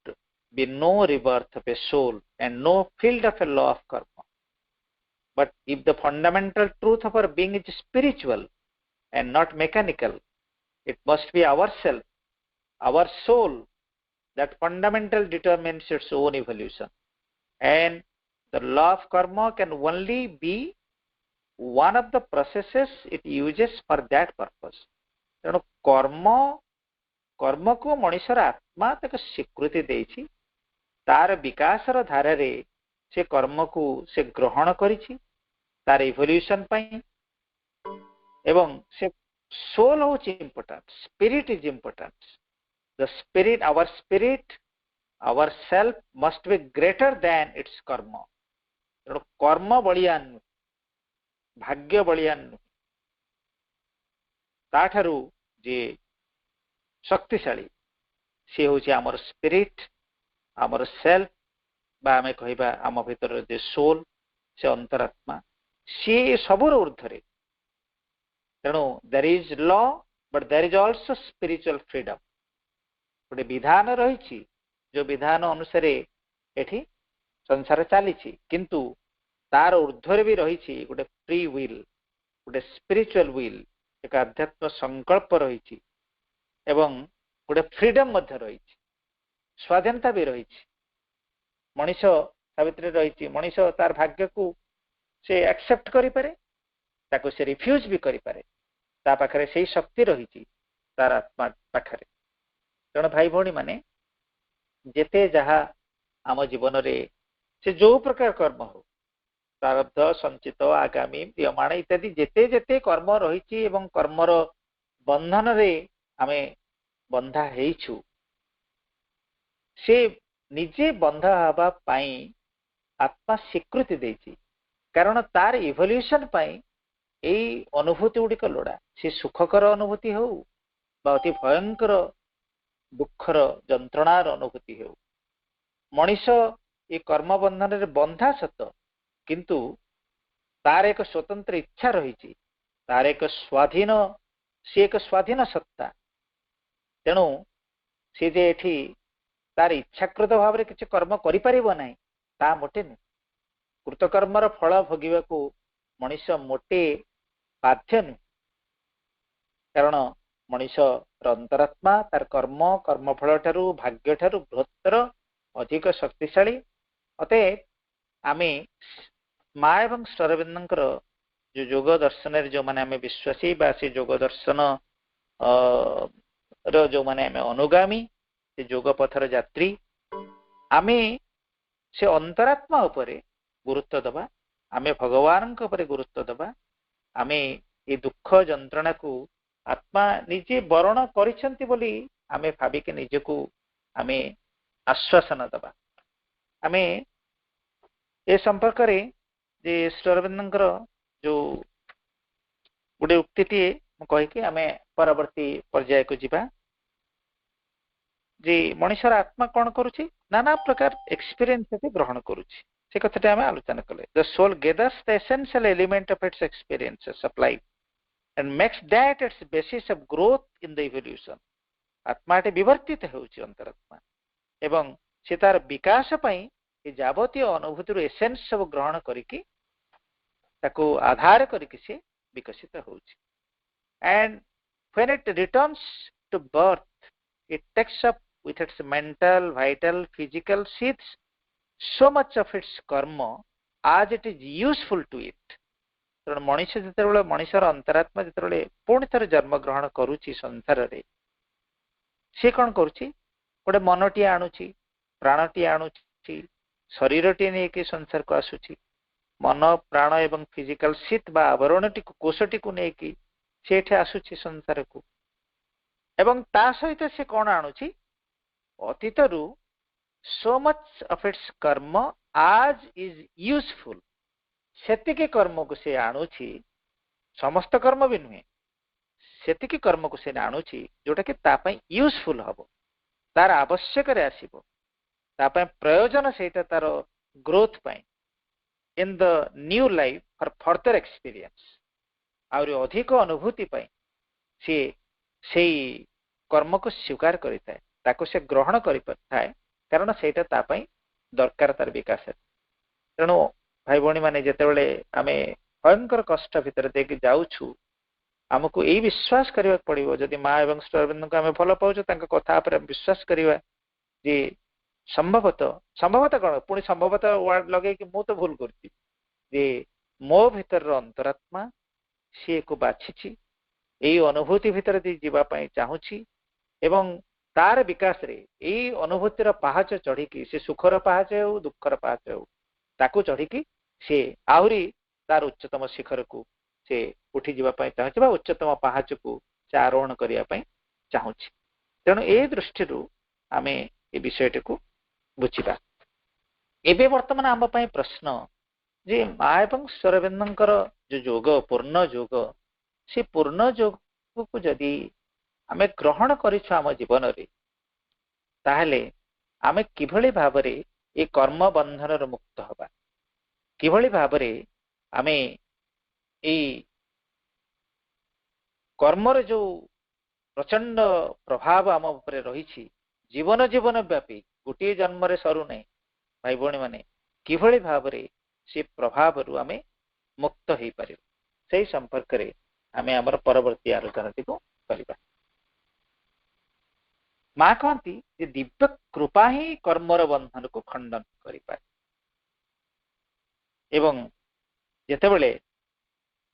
S1: be no rebirth of a soul and no field of a law of karma. But if the fundamental truth of our being is spiritual and not mechanical, it must be ourself, our soul, that fundamental determines its own evolution. And the law of karma can only be one of the processes it uses for that purpose. तेणु कर्म को मनुष्यर आत्मा तक स्वीकृति देछि, तार विकासर धारा रे से कर्म को से ग्रहण करिछि तार इवोल्यूशन पाई। एवं से सोल हो important, spirit is important. The spirit our self must be greater than its karma. तेणु कर्म बलियान भाग्य बलियान ताठारु जे शक्तिशाली सी हूँ आमर स्पिरिट, आमर सेल्फ बा आमे कहबा आम भीतर जे सोल से अंतरात्मा सी सबुर ऊर्ध्वरे। तेणु there is law but there is also spiritual freedom. गोटे विधान रही, जो विधान अनुसार एठी संसार चली, किंतु तार ऊर्ध्वरे भी रही गोटे फ्री विल, गोटे स्पिरिचुअल विल, एक आध्यात्म संकल्प रही, एवं गोटे फ्रीडम मध्य रही, स्वाधीनता भी रही। मनीष सावित्री रही, मनीष तार भाग्य को से एक्सेप्ट करि पारे, ताको से रिफ्यूज भी करि पारे, ता पाखरे सेही शक्ति रही तार आत्मा पाखरे। तेणु भाई भौणी माने जेते जहा आम जीवन रे से जो प्रकार कर्म हो प्रारब्ध संचित आगामी क्रियमाण इत्यादि जेते जेते कर्म रही एवं कर्मर बंधन रे आमे बंधा हेइछु से निजे बंधा हवा पाई आत्मा स्वीकृति देछि कारण तार इवोल्यूशन पाई एई अनुभूति गुड़िक लोड़ा से सुखकर अनुभूति हो बा अति भयंकर दुखर जंत्रणार अनुभूति हो मनीष ये कर्म बंधन रे बंधा सत किंतु तार एक स्वतंत्र इच्छा रही तार एक स्वाधीन सी एक स्वाधीन सत्ता तेणु सी जे एठी तार इच्छाकृत भाव में किसी कर्म करें ता मोटे नुह कृतकर्मर फल भोगवाक मनीष मोटे बाध्य नुह कारण मनीष अंतरात्मा तार कर्म कर्मफल ठारू भाग्य ठारू बृहत्तर अधिक शक्तिशाली अतः आमे माँ एवं श्ररबिंदर जो योग दर्शन जो माने आमे विश्वासी बा से योग दर्शन जो माने आमे अनुगामी से योग पथर यात्री आमे से अंतरात्मा उपरे गुरुत्व दबा आमे भगवान उपरे गुरुत्व दबा आमे ये दुख जंत्रणा को आत्मा निजे वर्ण करिसेंती बोली आमे भाबिके निजको आमे आश्वासन दबा आमे ए संपर्क रे जे श्री अरविंदर जो गोटे उक्ति कही कि आमे परवर्ती पर्याय को जीवा जे मनुष्यर आत्मा कौन करुछि नाना प्रकार एक्सपीरियंस ग्रहण करुछि से कथाटे आमे आलोचना कले the soul gathers the essential element of its experiences supply and makes that its basis of growth in the evolution आत्मा टे विवर्तित होउछि अंतरात्मा एवं से तार विकास पई ए जावतीय अनुभूति रो एसेंस सब ग्रहण करिकि ताको आधार करिकि से विकसित होउछि and when it returns to birth it takes up with its mental vital physical seeds so much of its karma as it is useful to it तेणु मनीष जिते मनीषर अंतरात्मा जिते पुणी थर जन्म ग्रहण करुच्ची संसार रे सी कौन करुच्ची गोटे मनटी आणुची प्राणटी आणुची शरीरटी नहीं कि संसार को आसुची मन प्राण एवं फिजिकल शीत बा आवरणटी कोशटी को नहीं से आसुची संसार को एवं ता सहित से कौन आणुची अतीत रु सो मच ऑफ इट्स कर्म आज इज यूजफुल सेतिकी कर्म को से आणुची समस्त कर्म भी नुहे सेतिकी कर्म को से आणुची जोटा कि तापई यूजफुल हबो तार आवश्यक रे आसीबो तापई प्रयोजन सेटा तार growth pi in the new life for further experience और अधिक अनुभूति पाई से सेई कर्म को स्वीकार करिता है ताको से ग्रहण करि परता है कारण सेटा तापई दरकार तार विकास तेणु भाई भौणी माने जेतेबेले आमे भयंकर कष्ट भितर देके जाउछु हमको यही विश्वास करबा पड़िबो जदि माँ एवं श्री अरविंद को आमे भल पाउछु तांका कथा पर विश्वास करबा जे संभवतः कौन पुणी संभवतः वर्ड लगे कि मु तो भूल करती जे मो भीतर अंतरात्मा सी को बाछिछि एई अनुभूति भीतर दी जीवा पई चाहूछि एवं तार विकास रे एई अनुभूतिर पहाच चढ़ी से सुखर पहाच हो दुखर पहाच हो ताकू चढ़ी से आहरी तार उच्चतम शिखर को से उठी जीवा पई चाहछि बा उच्चतम पहाच को से आरोहण करिया पई चाहछि तेणु ए दृष्टि आमे ए विषयटी को बुझिबा एबे वर्तमान आम पई प्रश्न जे माँ एवं श्री अरविंदर जो योग पूर्ण योग से पूर्ण योग को जदि आमे ग्रहण करिछु आम जीवन रे ताहले आमे किभली भाबरे ए कर्म बंधन रो मुक्त हबा किभली भाबरे आमे ए कर्मर जो प्रचंड प्रभाव आम उपरे रही जीवन जीवन व्यापी गोटे जन्म रे सरू नहीं भाई भौणी माने किभली भाबरे से प्रभाव रु आमे मुक्त हेई पारिबो सेही संपर्क रे आमे हमर परवर्ती आलोचना को करिबा माँ कहती जे दिव्य कृपा ही कर्मर बंधन को खंडन करि पारे एवं जेतेबेले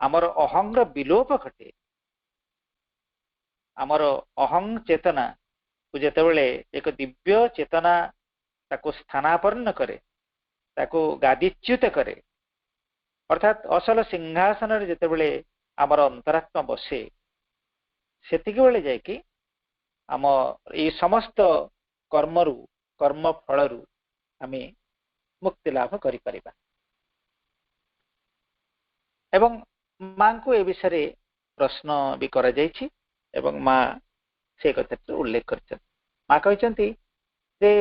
S1: आमर अहंग विलोप घटे आमर अहं चेतना को जेतेबेले एक दिव्य चेतना ताको स्थानापन्न करे ताको गादीच्युत करे अर्थात असल सिंहासन रे जेतेबेले आमर अंतरात्मा बसे सेतिके बेले जाय कि आम ए समस्त कर्मरु कर्म फलरु आमे मुक्ति लाभ करि परिबा एवं मां को ए विषय प्रश्न भी करा जायछि एवं मां से कथा उल्लेख करछन मां कहचंती जे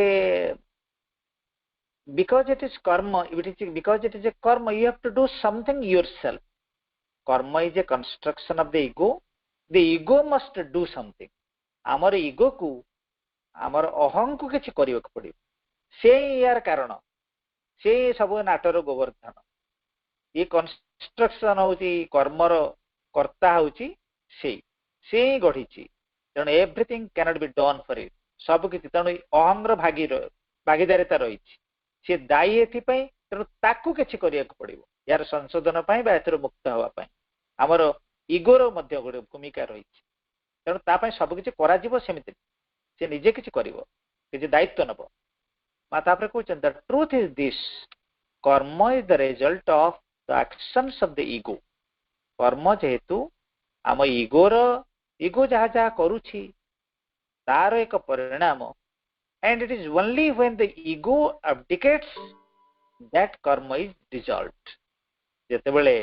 S1: because it is karma because it is a karma you have to do something yourself. Karma is a construction of the ego must do something. आमर ईगो को आमर अहं को किछि करिवक पड़िबो से यार कारण से सब नाटर गोवर्धन ये कंस्ट्रक्शन होची कर्मर कर्ता होची से गढिची तेणु everything cannot be done for it सब किछि तेणु अहंर भागीदारिता रहिछि से दायी एथिपाई तेणु ताकू किछि करिवक पड़िबो यार संशोधन पाई बा एथरो मुक्त हवा पाई आमर ईगोर मध्य गोटे भूमिका रहिछि तेणु तापाई सब किछि करा जिवो सेमिति से निजे किछि करिवो किछि दायित्व नबो मा तापर कहउछन द ट्रुथ इज दिस कर्म is the result of the actions of the ego कर्म जेहेतु आम ईगो जहा जहा करूछि तार एक परिणाम and it is only when the ego abdicates that karma is dissolved जेतेबेले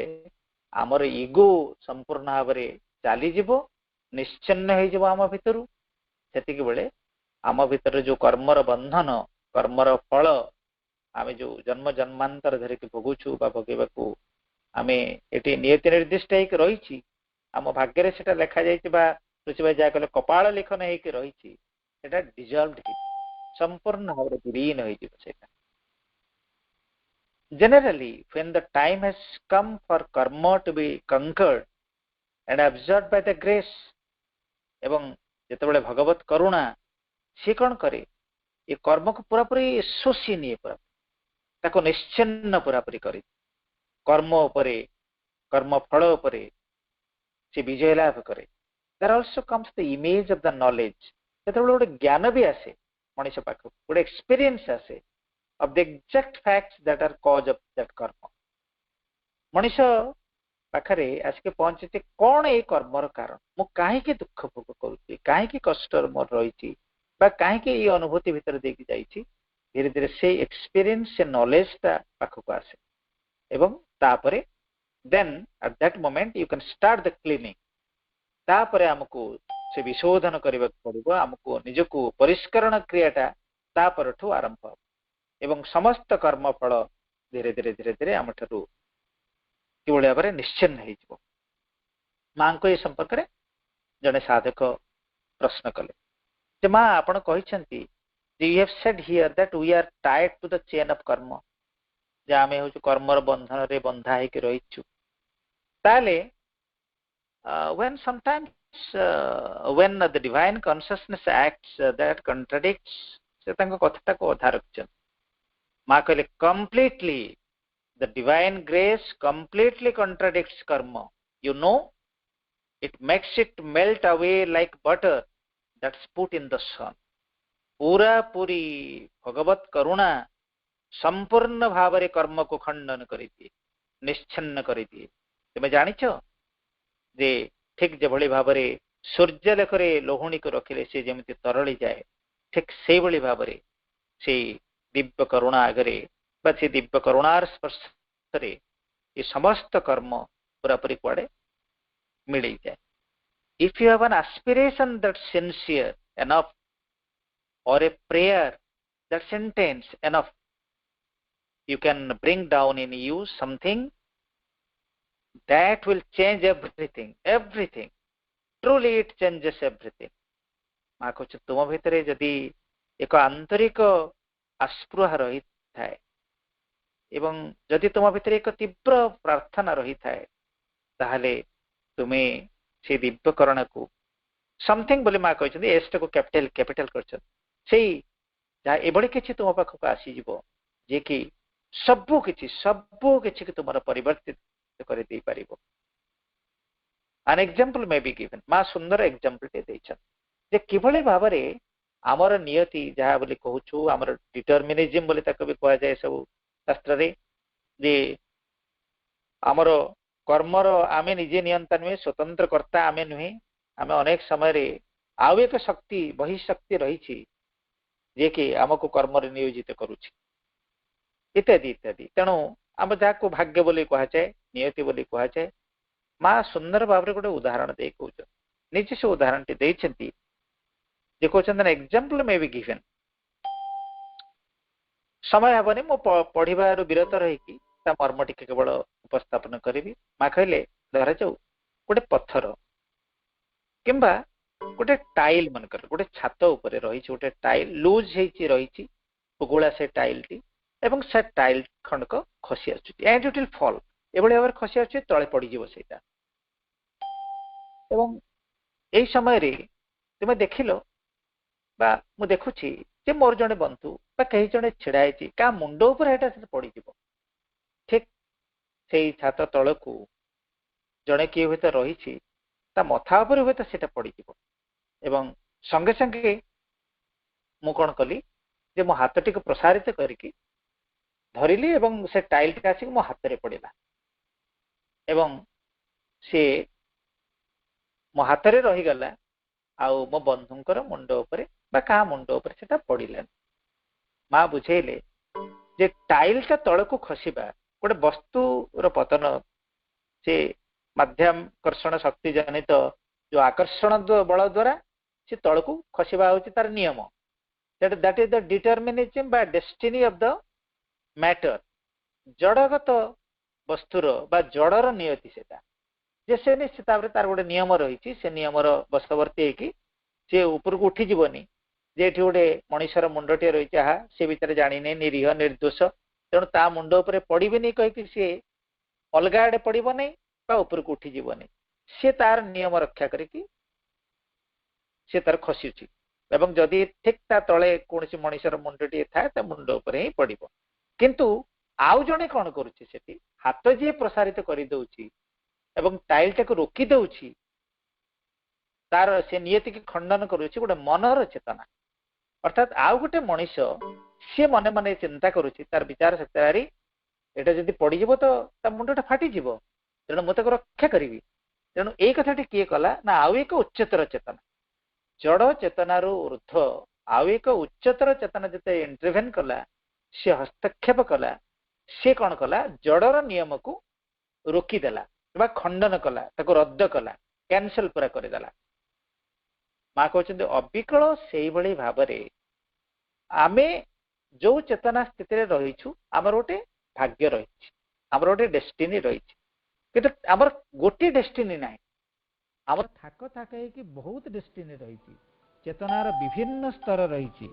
S1: आमर ईगो संपूर्ण भाबरे चाली जीवो निश्चिन्न हे जीवो आम भितरु सेतिके बेले आम भितर जो कर्मर बंधन कर्मर फल आमे जो जन्म जन्मांतर धरे के भोगुछु बा भोगेबाकू आमे एटी नियति निर्दिष्ट हे रहिछि आम भाग्य रे सेटा लेखा जायछि बा तुछबे जा कले कपाळ लेखन हे के रहिछि सेटा डिसॉल्वड हे संपूर्ण भाव विलीन हो सेटा generally when the time has come for karma to be conquered and absorbed by the grace एवं जेतेबेले भगवत करुणा से कौन करे ये कर्म को पूरा पूरी शोषी निये पूरा ताको निश्चिन्न पूरा पूरी करे कर्म उपरे कर्म फल उपरे से विजय लाभ करे there also comes the image of the knowledge जेतेबेले गोटे ज्ञान भी आसे मनीष पाख गोटे एक्सपीरियंस आसे of the exact facts that are cause of that karma Manish पाखरे आसिके पहुंचे कौन ए कर्मर कारण मु काहे के दुख भोग करूची काहे के कष्ट मोर रहिची बा काहे के ये अनुभूति भीतर देकी जाईची धीरे धीरे से एक्सपीरियंस से नॉलेज ता पाखको आसे एवं तापरे then at that moment you can start the cleaning तापरे हमको से विशोधन करबा पड़िबो हमको निजको परिष्करण क्रियाटा तापरठू आरंभ एवं समस्त कर्म फल धीरे धीरे धीरे धीरे आम ठू किभଳି भाବରେ निश्चिन्न ହେଇଯିବ मां को ए संपर्क रे जने साधक प्रश्न कले जे मां आपण कहिसंती you have said here that we are tied to the chain of karma जे आमे हो कर्मर बंधन रे बंधा हे के रहिछु ताले when sometimes when the divine consciousness acts that contradicts से तांको कथटा को अधा रखछन मां कहले completely the divine grace completely contradicts karma you know it makes it melt away like butter that's put in the sun पूरा पूरी भगवत करुणा संपूर्ण भावरे कर्म को खंडन करि दिए निश्चिन्न करि दिए तुम जानिछ जे ठीक जे भली भावरे सूर्य लेखरे लोहणी को रखिले से जेमिति तरली जाए ठीक से भली भावरे से दिव्य करुणा आगरे बसे दिव्य करुणार स्पर्श रे ये समस्त कर्म पूरा पूरी कुआडे मिली जाए if you have an aspiration that's sincere enough or a prayer that's intense enough you can bring down in you something that will change everything truly it changes everything मा को तुम भितरे जदी एक आंतरिक आस्पृहा रही थाए एवं जदि तुम भितर एक तीव्र प्रार्थना रही थाए ताहले तुमे से दिव्यकरण को समथिंग बोले मा कहछन एस्ट को कैपिटल करछन सेही जा एबडी किछि तुम पाख को आसी जिवो जे कि सबु किछि कि तुमर परिवर्तित करे दे पारिबो an example may be given मा सुंदर एग्जांपल ते दैछन जे किभली भाबरे आमर नियति जहाँ बोली कहूँ आमर डिटरमिनिज्म बोली ताको भी कह जाए सब शास्त्र रे जे आमर कर्मर आमे निजे नियंता नुहे स्वतंत्र कर्ता आमे नुहे आमे अनेक समय रे आउ एक शक्ति बहिशक्ति रही जे कि आमको कर्म नियोजित करुछि इत्यादि इत्यादि तेणु आम जहाँ भाग्य बोली कह जाए नियति बोली कह जाए माँ सुंदर भाव रे गोटे उदाहरण दे कहउछ निजे से उदाहरण टी देइछंती जे कहउछन एग्जांपल मे बी गिवन समय हेबनी मो पढ़िबार विरत रही ता मर्म टी केवल उपस्थापन करी माँ कहले धरा जाऊ गोटे पत्थर किंबा गोटे टाइल मनकर गोटे छात उपरे रही गोटे टाइल लूज हेची रही उगुला से टाइल टी एवं से टाइल खंडक खसी आछुची एंड इट विल फॉल एभली भाव खसी आछुची तळे पड़ी जीवो सेटा एवं एई समय रे तुमे देखिलो बा मु देखुची जे मोर जने बंधु बा कहीं जने छिड़ा हेची का मुंड ऊपर एटा से पड़ी जीवो ठीक सेई छात तळकू जने किए हुए तो रही ता मथा ऊपर हुए तो सेटा पड़ी जीवो एवं संगे संगे मु कोन कली जे मो हाथ टी को प्रसारित करके धरिली एवं से टाइल टी आसी मो हाथ रे पड़िला एवं से मो हाथ रे रही गला आउ मो बंधुंकर मुंड उपरे बा का मुंड उपरे सेटा पड़िला मां बुझेले जे टाइल टा तळको खसिबा गोटे वस्तु रो पतन से माध्याकर्षण शक्ति जनित जो आकर्षण बल द्वारा से तळको खसिबा होची तार नियम दैट इज द डिटरमिनिज्म बा डेस्टिनी ऑफ द मैटर जड़गत वस्तुर बा जड़र नियति सेटा जे से निश्चित भाव तार गोटे नियम रही से नियम बशवर्ती है सी ऊपर को उठी जीवनी जे गोटे मनीषर मुंडटे रही से भितर जाने निरीह निर्दोष तेणु ता मुंड उपर पड़े कहीकि सी अलग आड़े पड़ो नहीं ऊपर को उठी जीवनी सी तार नियम रक्षा करके सी तार खसुची एवं जदि ठीक ता तले कौन मनीषर मुंडटे थाए मुंड उपर ही पड़ो किंतु आउ जने कौन करुच्ची सेठी हाथ जी प्रसारित कर दउची एवं टाइल टाक रोकी दउची तार से नियति की खंडन करुच्ची गोटे मनर चेतना अर्थात आउ गोटे मनीष सी मने मने चिंता करुच्ची तार विचार शक्ति एटा जदि पड़ीज तो ता मुंडटा फाटीज तेणु मुझे रक्षा करी तेणु यही कथाटी किए कला ना आउ एक उच्चतर चेतना जड़ चेतनार ऊर्ध आउ एक उच्चतर चेतना जिते इंटरभेन कला सी हस्तक्षेप कला सी कौन कला जड़र नियम को रोकीदेला खंडन कला रद्द कला कैंसल पूरा करदेला माँ कहते अविकल से भाई भाव आमे जो चेतना स्थिति रहीछु आमर गोटे भाग्य रही आमर गोटे डेस्टिनी रही कि आमर गोटे डेस्टिनी ना आमर थाक थाक कि बहुत डेस्टिनी रही चेतनार विभिन्न स्तर रही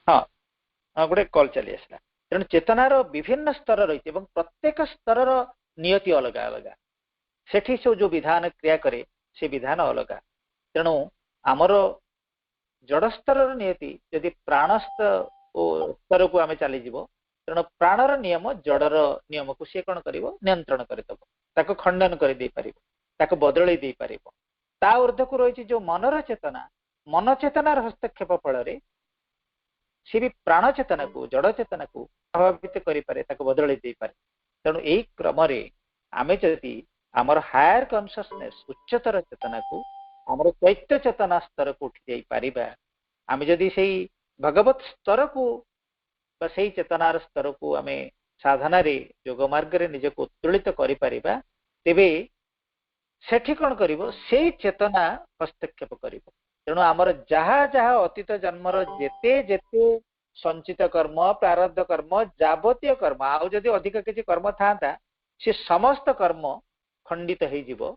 S1: हाँ गोटे कॉल चली आसला तेणु चेतनार विभिन्न स्तर रही प्रत्येक स्तर नियति अलग अलग सेठी से जो विधान क्रिया करे से विधान अलग तेणु आमर जड़ स्तर नियति यदि प्राण स्तर को आम चलीज तेणु प्राणर नियम जड़र नियम को सी कौन कर नियंत्रण करदेव खंडन कर बदल दे पार ता ऊर्ध को रही जो मनर चेतना मन चेतनार हस्तक्षेप फल सी भी प्राण चेतना को जड़ चेतना को प्रभावित करें बदल दे पारे तेणु यही क्रम आम जदि आमर हायर कॉन्शियसनेस उच्चतर चेतना को आमर चैत्य चेतना स्तर को उठी जाई पारिबा आम जदि से भगवत स्तर को से चेतनार स्तर को आम साधना रे योग मार्ग रे निजक उत्तोलित करिपारिबा तेबे सेठी कौन करिवो से चेतना हस्तक्षेप करिवो तेणु आमर जहाँ जहाँ अतीत जन्मर जेते जेते संचित कर्म प्रारब्ध कर्म जावतीय कर्म आउ जदि अधिक किसी कर्म था से समस्त कर्म खंडित हो जीवो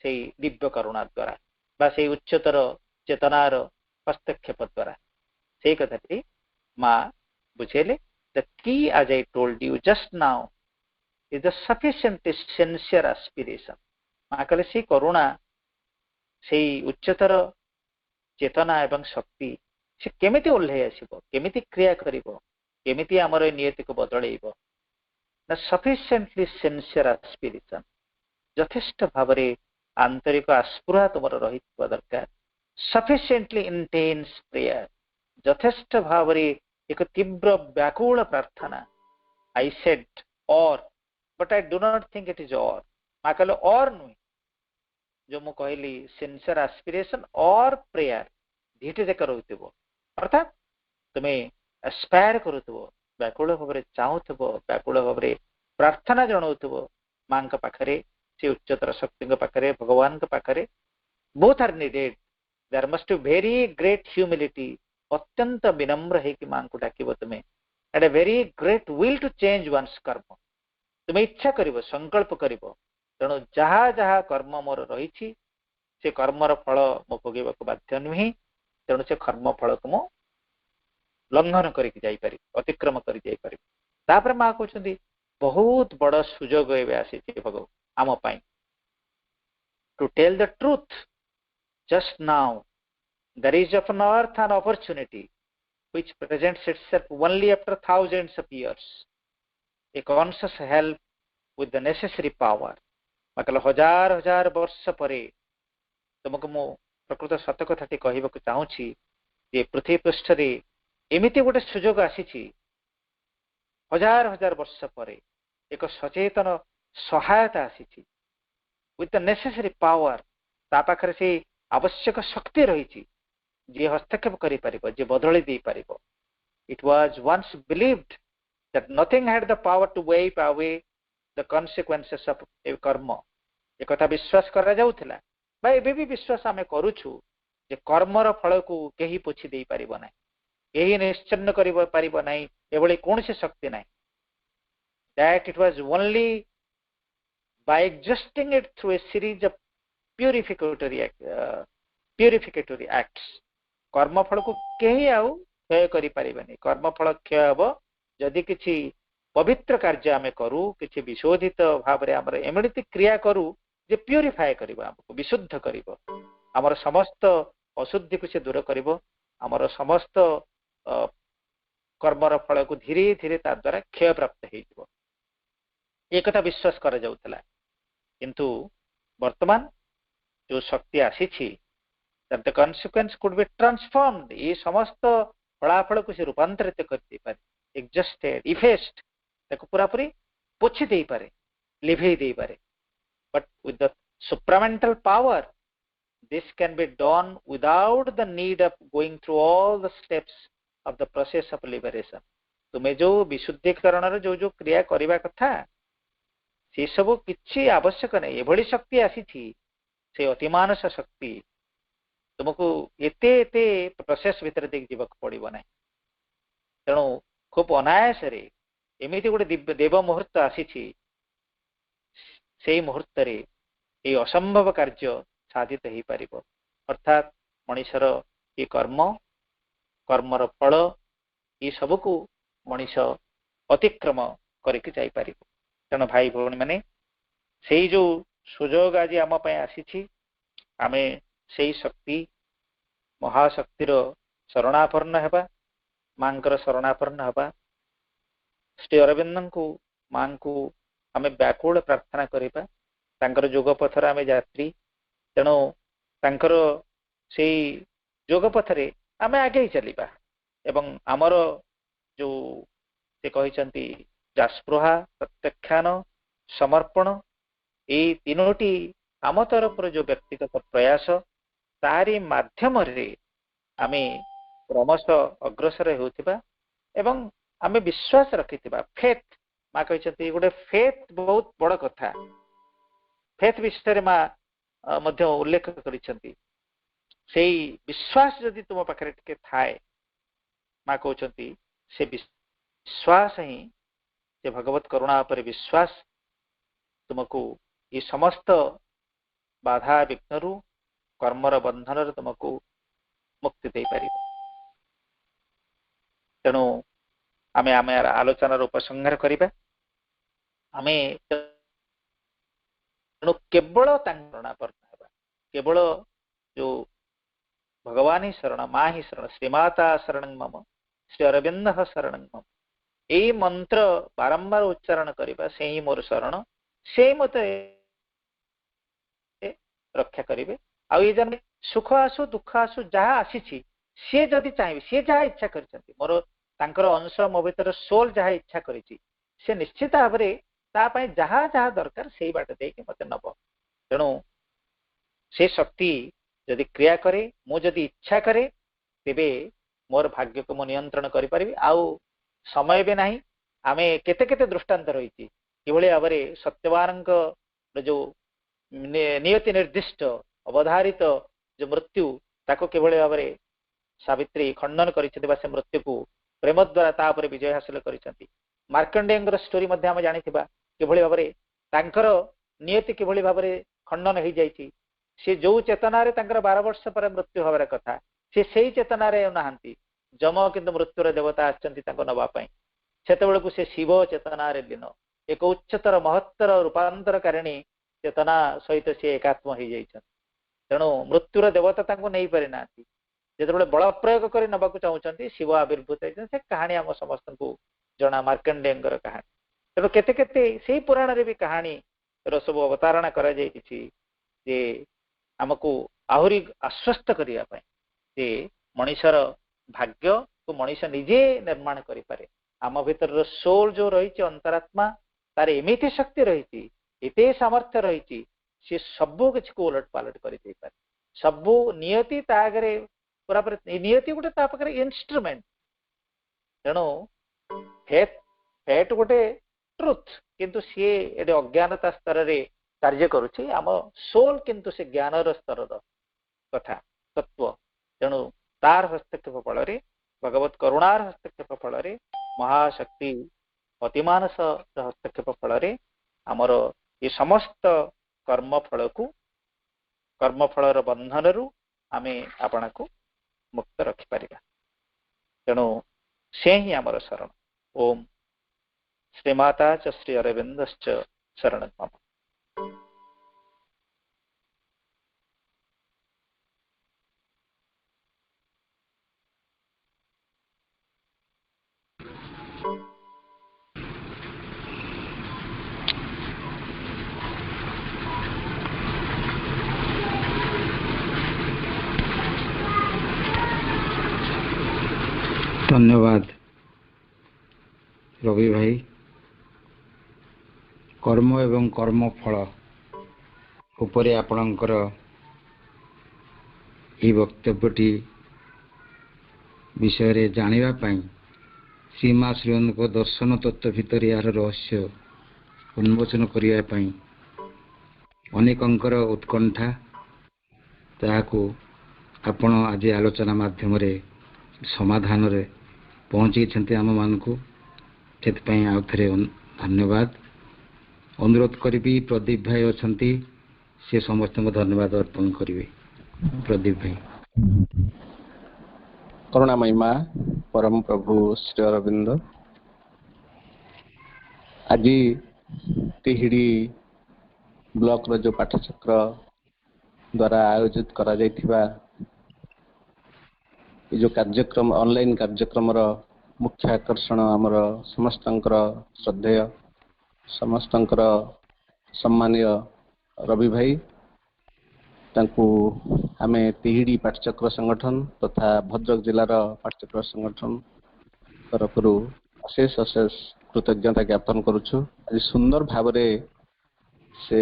S1: से दिव्य करुणा द्वारा बा से उच्चतर चेतनार हस्तक्षेप द्वारा से कथाटी माँ बुझेले the key as I told you just now is the sufficiently sincere aspiration माँ कहले से करुणा से उच्चतर चेतना एवं शक्ति से केमिति ओल्हे आसीबो केमिति क्रिया करिवो केमिति हमर नियति को बदलैबो ना सफिशिएंटली सिंसियर एस्पिरेशन ଯଥେଷ୍ଟ ଭାବରେ ଆନ୍ତରିକ ଆସ୍ପୃହା ତୁମର ରହିଥିବା ଦରକାର। ସଫିସିଏଣ୍ଟଲି ଇଣ୍ଟେନ୍ସ ପ୍ରେୟାର, ଯଥେଷ୍ଟ ଭାବରେ ଏକ ତୀବ୍ର ବ୍ୟାକୁଳ ପ୍ରାର୍ଥନା। I said or, but I do not think it is or। ମା କହିଲେ or ନୁହେଁ, जो ମୁଁ କହିଲି sincere aspiration or prayer ଦିଟି ଯାକ ରହୁଥିବ। ଅର୍ଥାତ୍ ତୁମେ ଆସ୍ପାୟାର କରୁଥିବ, ବ୍ୟାକୁଳ ଭାବରେ ଚାହୁଁଥିବ, ବ୍ୟାକୁଳ ଭାବରେ ପ୍ରାର୍ଥନା ଜଣାଉଥିବ ମାଙ୍କ ପାଖରେ, ସେ ଉଚ୍ଚତର ଶକ୍ତିଙ୍କ ପାଖରେ, ଭଗବାନଙ୍କ ପାଖରେ। Both are needed. There must be very great humility. ଅତ୍ୟନ୍ତ ବିନମ୍ର ହେଇକି ମାଙ୍କୁ ଡାକିବ ତୁମେ। and a very great will to change one's karma। ତୁମେ ଇଚ୍ଛା କରିବ, ସଂକଳ୍ପ କରିବ, ତେଣୁ ଯାହା ଯାହା କର୍ମ ମୋର ରହିଛି ସେ କର୍ମର ଫଳ ମୁଁ ଭୋଗିବାକୁ ବାଧ୍ୟ ନୁହେଁ, ତେଣୁ ସେ କର୍ମ ଫଳକୁ ମୁଁ ଲଙ୍ଘନ କରିକି ଯାଇପାରିବି, ଅତିକ୍ରମ କରି ଯାଇପାରିବି। ତାପରେ ମା କହୁଛନ୍ତି ବହୁତ ବଡ଼ ସୁଯୋଗ ଏବେ ଆସିଛି ଭଗବାନ ଆମ ପାଇଁ। To tell the truth, just now there is of an earth an opportunity which presents itself only after thousands of years, a conscious help with the necessary power। मतलब हजार हजार वर्ष परे तुमको मु प्रकृत सत कथाटी कहबाक चाहूँगी जे पृथ्वी पृष्ठ रे एमिति गोटे सुजोग आसी हजार हजार वर्ष परे एक सचेतन सहायता आसी विथ द नेसेसरी पावर। ता पाखरे से आवश्यक शक्ति रही जी हस्तक्षेप करि परिबो, जे बदली दे परिबो। It was once believed that nothing had the power to wipe away the consequences of a कर्म। एक कथा विश्वास करा जाउथिला बा एबे भी विश्वास आमे करूछु जे कर्मर फल को केही पोछि देई परिबो नै, केही निश्चन्न करिबो परिबो नै, एबोली कोनसे शक्ति नै। that it was only by adjusting it through a series of purificatory acts। कर्म फल को केही आउ क्षय करि परिबनी। कर्म फल क्षय हबो जदि किछि पवित्र कार्य आमे करू, किछि विशोधित भाव रे हमर एमिति क्रिया करू जे प्यूरिफाई करिबो, हमको विशुद्ध करिबो, हमर समस्त अशुद्धि को से दूर करिबो, हमर समस्त कर्मर फल को धीरे धीरे ता द्वारा क्षय प्राप्त हे जिवो। एक कथा विश्वास करा जाउतला, किंतु वर्तमान जो शक्ति आसी छी that the consequence could be transformed। ये समस्त फलाफल को से रूपांतरित कर दे पारे, एडजस्टेड, इफेस्ट, ताको पूरा पूरी पोछि दे पारे, लिभे दे पारे। but with the supramental power this can be done without the need of going through all the steps of the process of liberation। तुमे जो विशुद्धीकरण रे जो जो क्रिया करिवा कथा से सब किछि आवश्यक नै। एभली शक्ति आसी थी, से अतिमानस शक्ति तुमको एते एते प्रोसेस भीतर देख जीवक पड़िबो नै। तेणु खूब अनायास रे एमिति गोटे देव मुहूर्त आसी छी, से मुहूर्त रे ये असंभव कार्य साधित हो पारिबो। अर्थात मनुष्यर ये कर्म, कर्मर फल, ये सब को मनुष्य अतिक्रम करके जाई पारिबो। तेणु भाई भौणी माने से जो सुजोग आज आम पय आसी छी, आमे से शक्ति महाशक्तिर शरणापन्न हेबा, मांकर शरणापन्न हेबा। श्री अरविंदन को मां को आमे व्याकुल प्रार्थना करिबा, तांकर जोग पथर आमे यात्री। तेणु तांकर से जोग पथरे आमे आगे चलिबा एवं आमर जो से कहिसंती जास्पृहा, प्रत्याख्यान, समर्पण, ये तीनोटी आम तरफ जो व्यक्तिगत प्रयास तारी माध्यम रे आमे क्रमश अग्रसर होतिबा एवं आमे विश्वास रखितिबा। फेथ मा कहिसंती गोटे फेथ बहुत बड़ कथा। फेथ विषय मा मध्य उल्लेख करिसंती। सेही विश्वास जदि तुम पाखरे टिके थाए, मा कहउचंती से विश्वास ही, से भगवत करुणा पर विश्वास तुमको ये समस्त बाधा विघ्नरु, कर्मर बंधन तुमको मुक्ति दे पारिबो। तेणु आमे आमे आलोचनार उपसंहार करिबा। आमे तेणु केवल शरणापन्न हेबा, केवल जो भगवान ही शरण, माँ ही शरण, श्रीमाता शरणं मम, श्री अरविंद शरणं मम, यही मंत्र बारंबार उच्चारण करिबा। से ही मोर शरण, से मते रक्षा करेंगे आउ ये जन सुख आसु दुख आसु जहाँ आसी सी जदि चाहिए सी जहाँ इच्छा कर मोर तांकर अंश मो भीतर सोल जहाँ इच्छा करिछि से निश्चित भाव में तापाई जहाँ जहाँ दरकार से बाट देके मते नब तेणु से शक्ति जदि क्रिया करे मु जदि इच्छा करे तेबे मोर भाग्य को मु नियंत्रण करि परिबि आउ समय भी नहीं आमे केते केते दृष्टांत रही किभଳି भाବରେ सत्यवानଙ୍କ जो नियति निर्दिष्ट अवधारित जो मृत्यु ताको किभଳି भाବରେ सावित्री खंडन करिसेंती से मृत्यु को प्रेम द्वारा तापर विजय हासिल करिसेंती मार्कंडेयर स्टोरी मध्य आम जानिथिबा किभଳି भाବରେ तांकर नियति किभଳି भाବରେ खंडन हो जाइछि से जो चेतना रे तांकर 12 वर्ष पर मृत्यु होबार कथा से सही चेतना रे नहांती जम किंतु मृत्युर देवता आछंती तांको नबा पई सेते को से शिव चेतना रे दिन एक उच्चतर महत्तर रूपांतरकारिणी चेतना सहित से एकात्म हो जाइछन तेणु मृत्युर देवता तांको नहीं पारि नांती जेते बल प्रयोग कर नबाक चाहते शिव आविर्भूत होती से कहानी आम समस्त को जना मार्कंडेयर कहानी तेणु केते केते से पुराण रे भी कहानी सब अवतारणा करा जे आमको आहरी आश्वस्त करने जे मनीषर भाग्य को मनीष निजे निर्माण करें आम भीतर सोल जो रही अंतरात्मा तार एमती शक्ति रही एते सामर्थ्य रही सी सबू किसी को उलट पालट कर सबू नियति तागरे पूरा नियति गोटे पाखे इन्स्ट्रुमेंट तेणु फेट फेट गोटे ट्रुथ किंतु सी ये अज्ञानता स्तर रे कार्य करुछि आम सोल किंतु से ज्ञानर स्तर कथा तत्व तेणु तार हस्तक्षेप फल भगवत करुणार हस्तक्षेप फल महाशक्ति अतिमानस हस्तक्षेप फल आमर ये समस्त कर्मफल को कर्मफलर बंधन रु आमे आपना को मुक्त रखिपर तेणु से ही आमर शरण ओम श्रीमाता च श्री अरविंदश्च शरण मम।
S2: धन्यवाद रवि भाई। कर्म एवं कर्म फल उपरे आपणकर ये वक्तव्यटी विषय जानिबा पाई सीमा श्रीन को दर्शन तत्व भितर यार रहस्य उन्मोचन करिया पाई अनेकंकर उत्कंठा ताहाको आपण आज आलोचना माध्यम रे समाधान रे पहुंची आम मान को से आउ थे धन्यवाद। अनुरोध करी प्रदीप भाई अच्छा से समस्त धन्यवाद अर्पण करेंगे। प्रदीप भाई।
S3: करुणामयी माँ परम प्रभु श्री अरविंद आज तिहिड़ी ब्लॉक रो जो पाठचक्र द्वारा आयोजित करा जाइथिबा ये जो कार्यक्रम ऑनलाइन कार्यक्रम रो मुख्य आकर्षण आमर समस्तंकर श्रद्धेय समस्तंकर सम्मानीय रवि भाई तांकु आमे तिहिड़ी पाठचक्र संगठन तथा भद्रक जिलार पाठचक्र संगठन तरफ अशेष अशेष कृतज्ञता ज्ञापन करुछु। आज सुंदर भाव से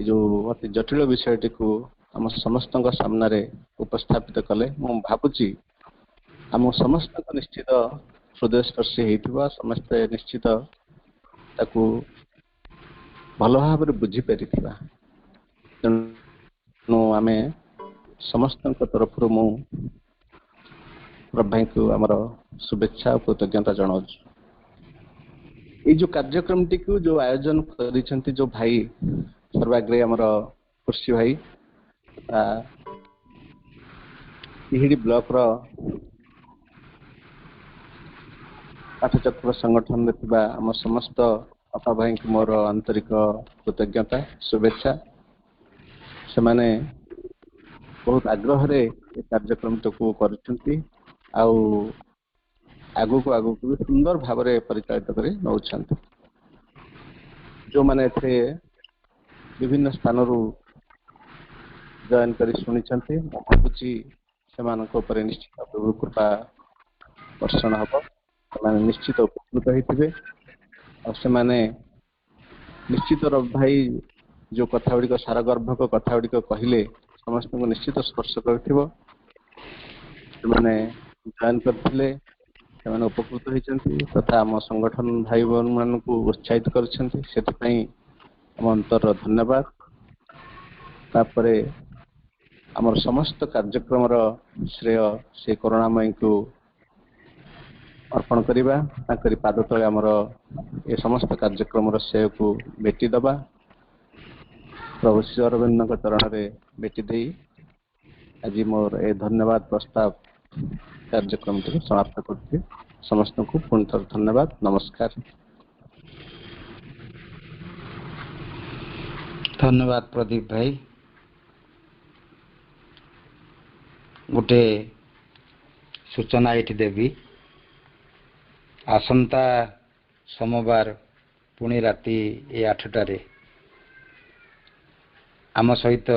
S3: जो अति जटिल विषयटी को आम समस्त सामना रे उपस्थापित कले मु भावुची आम समस्त निश्चित हृदय स्पर्शी होइथिबा समस्त निश्चित ताकू भल भाव बुझी पारिथिबा तेणु आमे समस्त तरफ मु भाई को आमर शुभेच्छा और कृतज्ञता जनाऊँ। ये जो कार्यक्रम टी को जो आयोजन करिसेंती जो भाई सर्वाग्रे आमर कृषि भाई तिहिड़ी ब्लॉक रो पाठचक्र संगठन में आम समस्त अपा भाई को मोर आंतरिक कृतज्ञता शुभेच्छा। से माने बहुत आग्रह रे कार्यक्रम को करुछंती आगु को भी सुंदर भाव में परिचालित कर नौछंती। जो माने थे विभिन्न स्थान ଜଏନ୍ କରି ଶୁଣିଛନ୍ତି। ମୁଁ ଭାବୁଛି ସେମାନଙ୍କ ଉପରେ ନିଶ୍ଚିତ ପ୍ରଭୁ କୃପା ବର୍ଷଣ ହବ। ସେମାନେ ନିଶ୍ଚିତ ଉପକୃତ ହେଇଥିବେ ଆଉ ସେମାନେ ନିଶ୍ଚିତ ରବି ଭାଇ ଯୋଉ କଥା ଗୁଡ଼ିକ ସାରଗର୍ଭକ କଥା ଗୁଡ଼ିକ କହିଲେ ସମସ୍ତଙ୍କୁ ନିଶ୍ଚିତ ସ୍ପର୍ଶ କରିଥିବ। ସେମାନେ ଜଏନ୍ କରିଥିଲେ, ସେମାନେ ଉପକୃତ ହେଇଛନ୍ତି ତଥା ଆମ ସଂଗଠନ ଭାଇ ଭଉଣୀ ମାନଙ୍କୁ ଉତ୍ସାହିତ କରିଛନ୍ତି, ସେଥିପାଇଁ ଆମ ଅନ୍ତରର ଧନ୍ୟବାଦ। ତାପରେ ଆମର ସମସ୍ତ କାର୍ଯ୍ୟକ୍ରମର ଶ୍ରେୟ ସେ କରୁଣାମୟୀଙ୍କୁ ଅର୍ପଣ କରିବା, ତାଙ୍କରି ପାଦ ତଳେ ଆମର ଏ ସମସ୍ତ କାର୍ଯ୍ୟକ୍ରମର ଶ୍ରେୟକୁ ଭେଟି ଦେବା। ପ୍ରଭୁ ଶ୍ରୀ ଅରବିନ୍ଦଙ୍କ ଚରଣରେ ଭେଟି ଦେଇ ଆଜି ମୋର ଏ ଧନ୍ୟବାଦ ପ୍ରସ୍ତାବ କାର୍ଯ୍ୟକ୍ରମଟିକୁ ସମାପ୍ତ କରୁଛି। ସମସ୍ତଙ୍କୁ ପୁଣି ଥରେ ଧନ୍ୟବାଦ, ନମସ୍କାର।
S2: ଧନ୍ୟବାଦ ପ୍ରଦୀପ ଭାଇ। ଗୋଟେ ସୂଚନା ଏଠି ଦେବି, ଆସନ୍ତା ସୋମବାର ପୁଣି ରାତି 8ଟାରେ ଆମ ସହିତ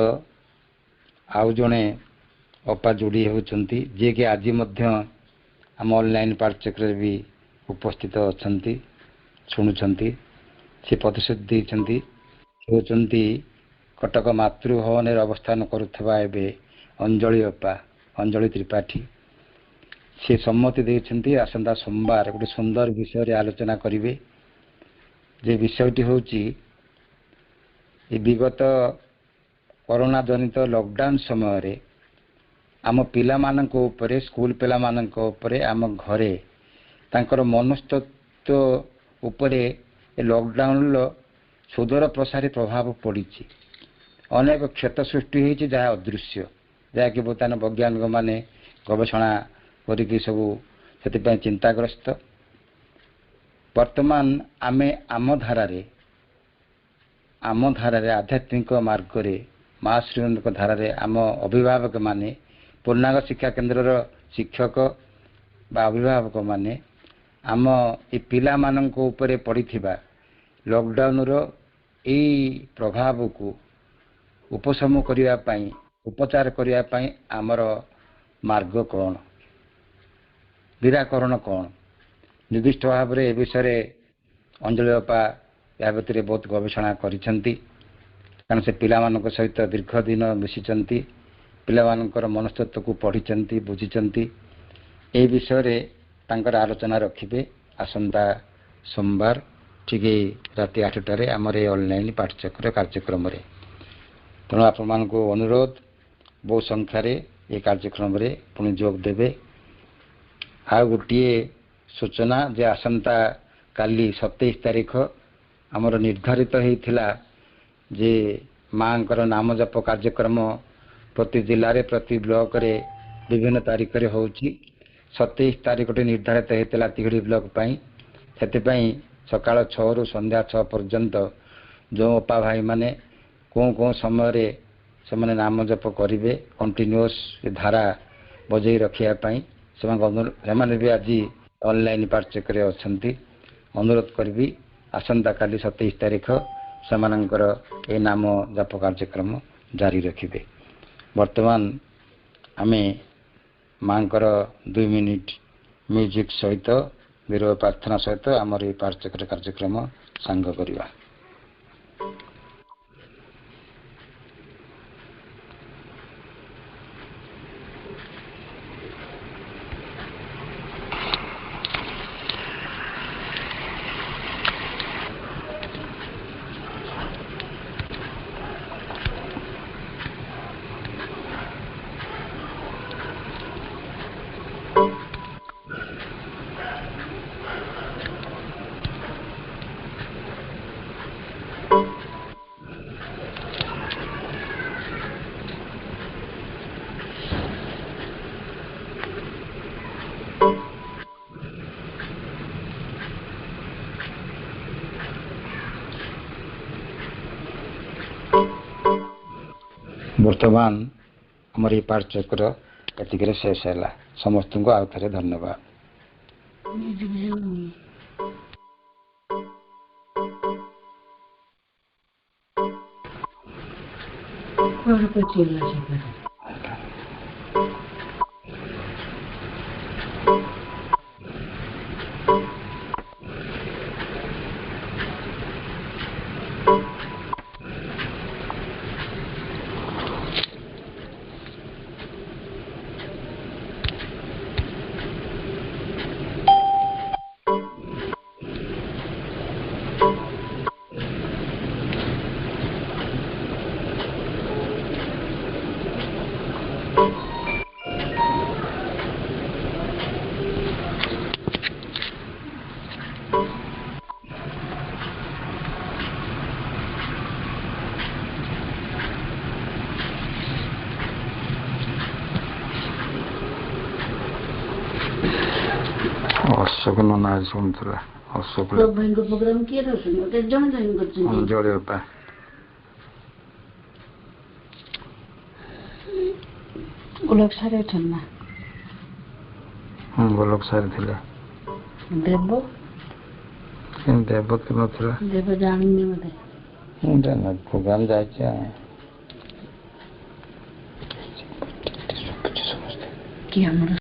S2: ଆଉ ଜଣେ ଅପା ଯୋଡ଼ି ହେଉଛନ୍ତି, ଯିଏକି ଆଜି ମଧ୍ୟ ଆମ ଅନଲାଇନ୍ ପାଠଚକ୍ରରେ ବି ଉପସ୍ଥିତ ଅଛନ୍ତି, ଶୁଣୁଛନ୍ତି। ସେ ପ୍ରତିଶ୍ରୁତି ଦେଇଛନ୍ତି, ହେଉଛନ୍ତି କଟକ ମାତୃଭବନରେ ଅବସ୍ଥାନ କରୁଥିବା ଏବେ ଅଞ୍ଜଳି ଅପା, ଅଞ୍ଜଳି ତ୍ରିପାଠୀ। ସେ ସମ୍ମତି ଦେଇଛନ୍ତି ଆସନ୍ତା ସୋମବାର ଗୋଟେ ସୁନ୍ଦର ବିଷୟରେ ଆଲୋଚନା କରିବେ। ଯେ ବିଷୟଟି ହେଉଛି ଏ ବିଗତ କରୋନା ଜନିତ ଲକଡାଉନ ସମୟରେ ଆମ ପିଲାମାନଙ୍କ ଉପରେ, ସ୍କୁଲ ପିଲାମାନଙ୍କ ଉପରେ, ଆମ ଘରେ ତାଙ୍କର ମନସ୍ତତ୍ଵ ଉପରେ ଏ ଲକଡାଉନର ସୁଦୂର ପ୍ରସାରୀ ପ୍ରଭାବ ପଡ଼ିଛି। ଅନେକ କ୍ଷତ ସୃଷ୍ଟି ହୋଇଛି ଯାହା ଅଦୃଶ୍ୟ, ଯାହାକି ବର୍ତ୍ତମାନ ବୈଜ୍ଞାନିକମାନେ ଗବେଷଣା କରିକି ସବୁ ସେଥିପାଇଁ ଚିନ୍ତାଗ୍ରସ୍ତ। ବର୍ତ୍ତମାନ ଆମେ ଆମ ଧାରାରେ ଆଧ୍ୟାତ୍ମିକ ମାର୍ଗରେ ମା ଶ୍ରୀଙ୍କ ଧାରାରେ ଆମ ଅଭିଭାବକମାନେ, ପୂର୍ଣ୍ଣାଙ୍ଗ ଶିକ୍ଷା କେନ୍ଦ୍ରର ଶିକ୍ଷକ ବା ଅଭିଭାବକମାନେ ଆମ ଏ ପିଲାମାନଙ୍କ ଉପରେ ପଡ଼ିଥିବା ଲକଡାଉନର ଏଇ ପ୍ରଭାବକୁ ଉପଶମ କରିବା ପାଇଁ, ଉପଚାର କରିବା ପାଇଁ ଆମର ମାର୍ଗ କ'ଣ, ନିରାକରଣ କ'ଣ, ନିର୍ଦ୍ଦିଷ୍ଟ ଭାବରେ ଏ ବିଷୟରେ ଅଞ୍ଜଳି ଅପା ଏହା ଭିତରେ ବହୁତ ଗବେଷଣା କରିଛନ୍ତି। କାରଣ ସେ ପିଲାମାନଙ୍କ ସହିତ ଦୀର୍ଘ ଦିନ ମିଶିଛନ୍ତି, ପିଲାମାନଙ୍କର ମନସ୍ତତ୍ଵକୁ ପଢ଼ିଛନ୍ତି, ବୁଝିଛନ୍ତି। ଏହି ବିଷୟରେ ତାଙ୍କର ଆଲୋଚନା ରଖିବେ ଆସନ୍ତା ସୋମବାର ଠିକ୍ ରାତି 8ଟାରେ ଆମର ଏ ଅନଲାଇନ୍ ପାଠଚକ୍ର କାର୍ଯ୍ୟକ୍ରମରେ। ତେଣୁ ଆପଣମାନଙ୍କୁ ଅନୁରୋଧ, ବହୁ ସଂଖ୍ୟାରେ ଏ କାର୍ଯ୍ୟକ୍ରମରେ ପୁଣି ଯୋଗ ଦେବେ। ଆଉ ଗୋଟିଏ ସୂଚନା ଯେ ଆସନ୍ତା କାଲି 27 ତାରିଖ ଆମର ନିର୍ଦ୍ଧାରିତ ହେଇଥିଲା ଯେ ମାଙ୍କର ନାମ ଜପ କାର୍ଯ୍ୟକ୍ରମ ପ୍ରତି ଜିଲ୍ଲାରେ, ପ୍ରତି ବ୍ଲକରେ ବିଭିନ୍ନ ତାରିଖରେ ହେଉଛି। 27 ତାରିଖଟି ନିର୍ଦ୍ଧାରିତ ହେଇଥିଲା ତିହିଡ଼ି ବ୍ଲକ ପାଇଁ। ସେଥିପାଇଁ ସକାଳ 6ରୁ ସନ୍ଧ୍ୟା 6 ପର୍ଯ୍ୟନ୍ତ ଯେଉଁ ଅପା ଭାଇମାନେ କେଉଁ ସମୟରେ ସେମାନେ ନାମ ଜପ କରିବେ, କଣ୍ଟିନ୍ୟୁଅସ୍ ଧାରା ବଜେଇ ରଖିବା ପାଇଁ ସେମାନେ ବି ଆଜି ଅନଲାଇନ୍ ପାଠଚକ୍ରରେ ଅଛନ୍ତି। ଅନୁରୋଧ କରିବି ଆସନ୍ତାକାଲି 27 ତାରିଖ ସେମାନଙ୍କର ଏ ନାମ ଜପ କାର୍ଯ୍ୟକ୍ରମ ଜାରି ରଖିବେ। ବର୍ତ୍ତମାନ ଆମେ ମାଙ୍କର 2 ମିନିଟ୍ ମ୍ୟୁଜିକ୍ ସହିତ, ବିରହ ପ୍ରାର୍ଥନା ସହିତ ଆମର এই ପାଠଚକ୍ର କାର୍ଯ୍ୟକ୍ରମ ସାଙ୍ଗ କରିବା। ବର୍ତ୍ତମାନ ଆମର এই ପାଠଚକ୍ର ଏତିକିରେ ଶେଷ ହେଲା। ସମସ୍ତଙ୍କୁ ଆଉ ଥରେ ଧନ୍ୟବାଦ।
S4: और कुछ चिल्ला सकता
S2: ଅଶୋକ ନନା ଆଜି ଶୁଣୁଥିଲା ଅଶୋକ
S4: तो भाई को प्रोग्राम किए तो सुनो तो जम जॉइन करते हैं
S2: ଅଞ୍ଜଳି ବାପା
S4: उलग सारे ठन्ना
S2: ଗୋଲକ ସାର୍ ଥିଲେ
S4: देव
S2: ଦେବ ତ ନଥିଲା
S4: देव जाननी मते
S2: ମୁଁ ଜାଣିନି ପ୍ରୋଗ୍ରାମ ଯାଇଛି
S4: कि हमरो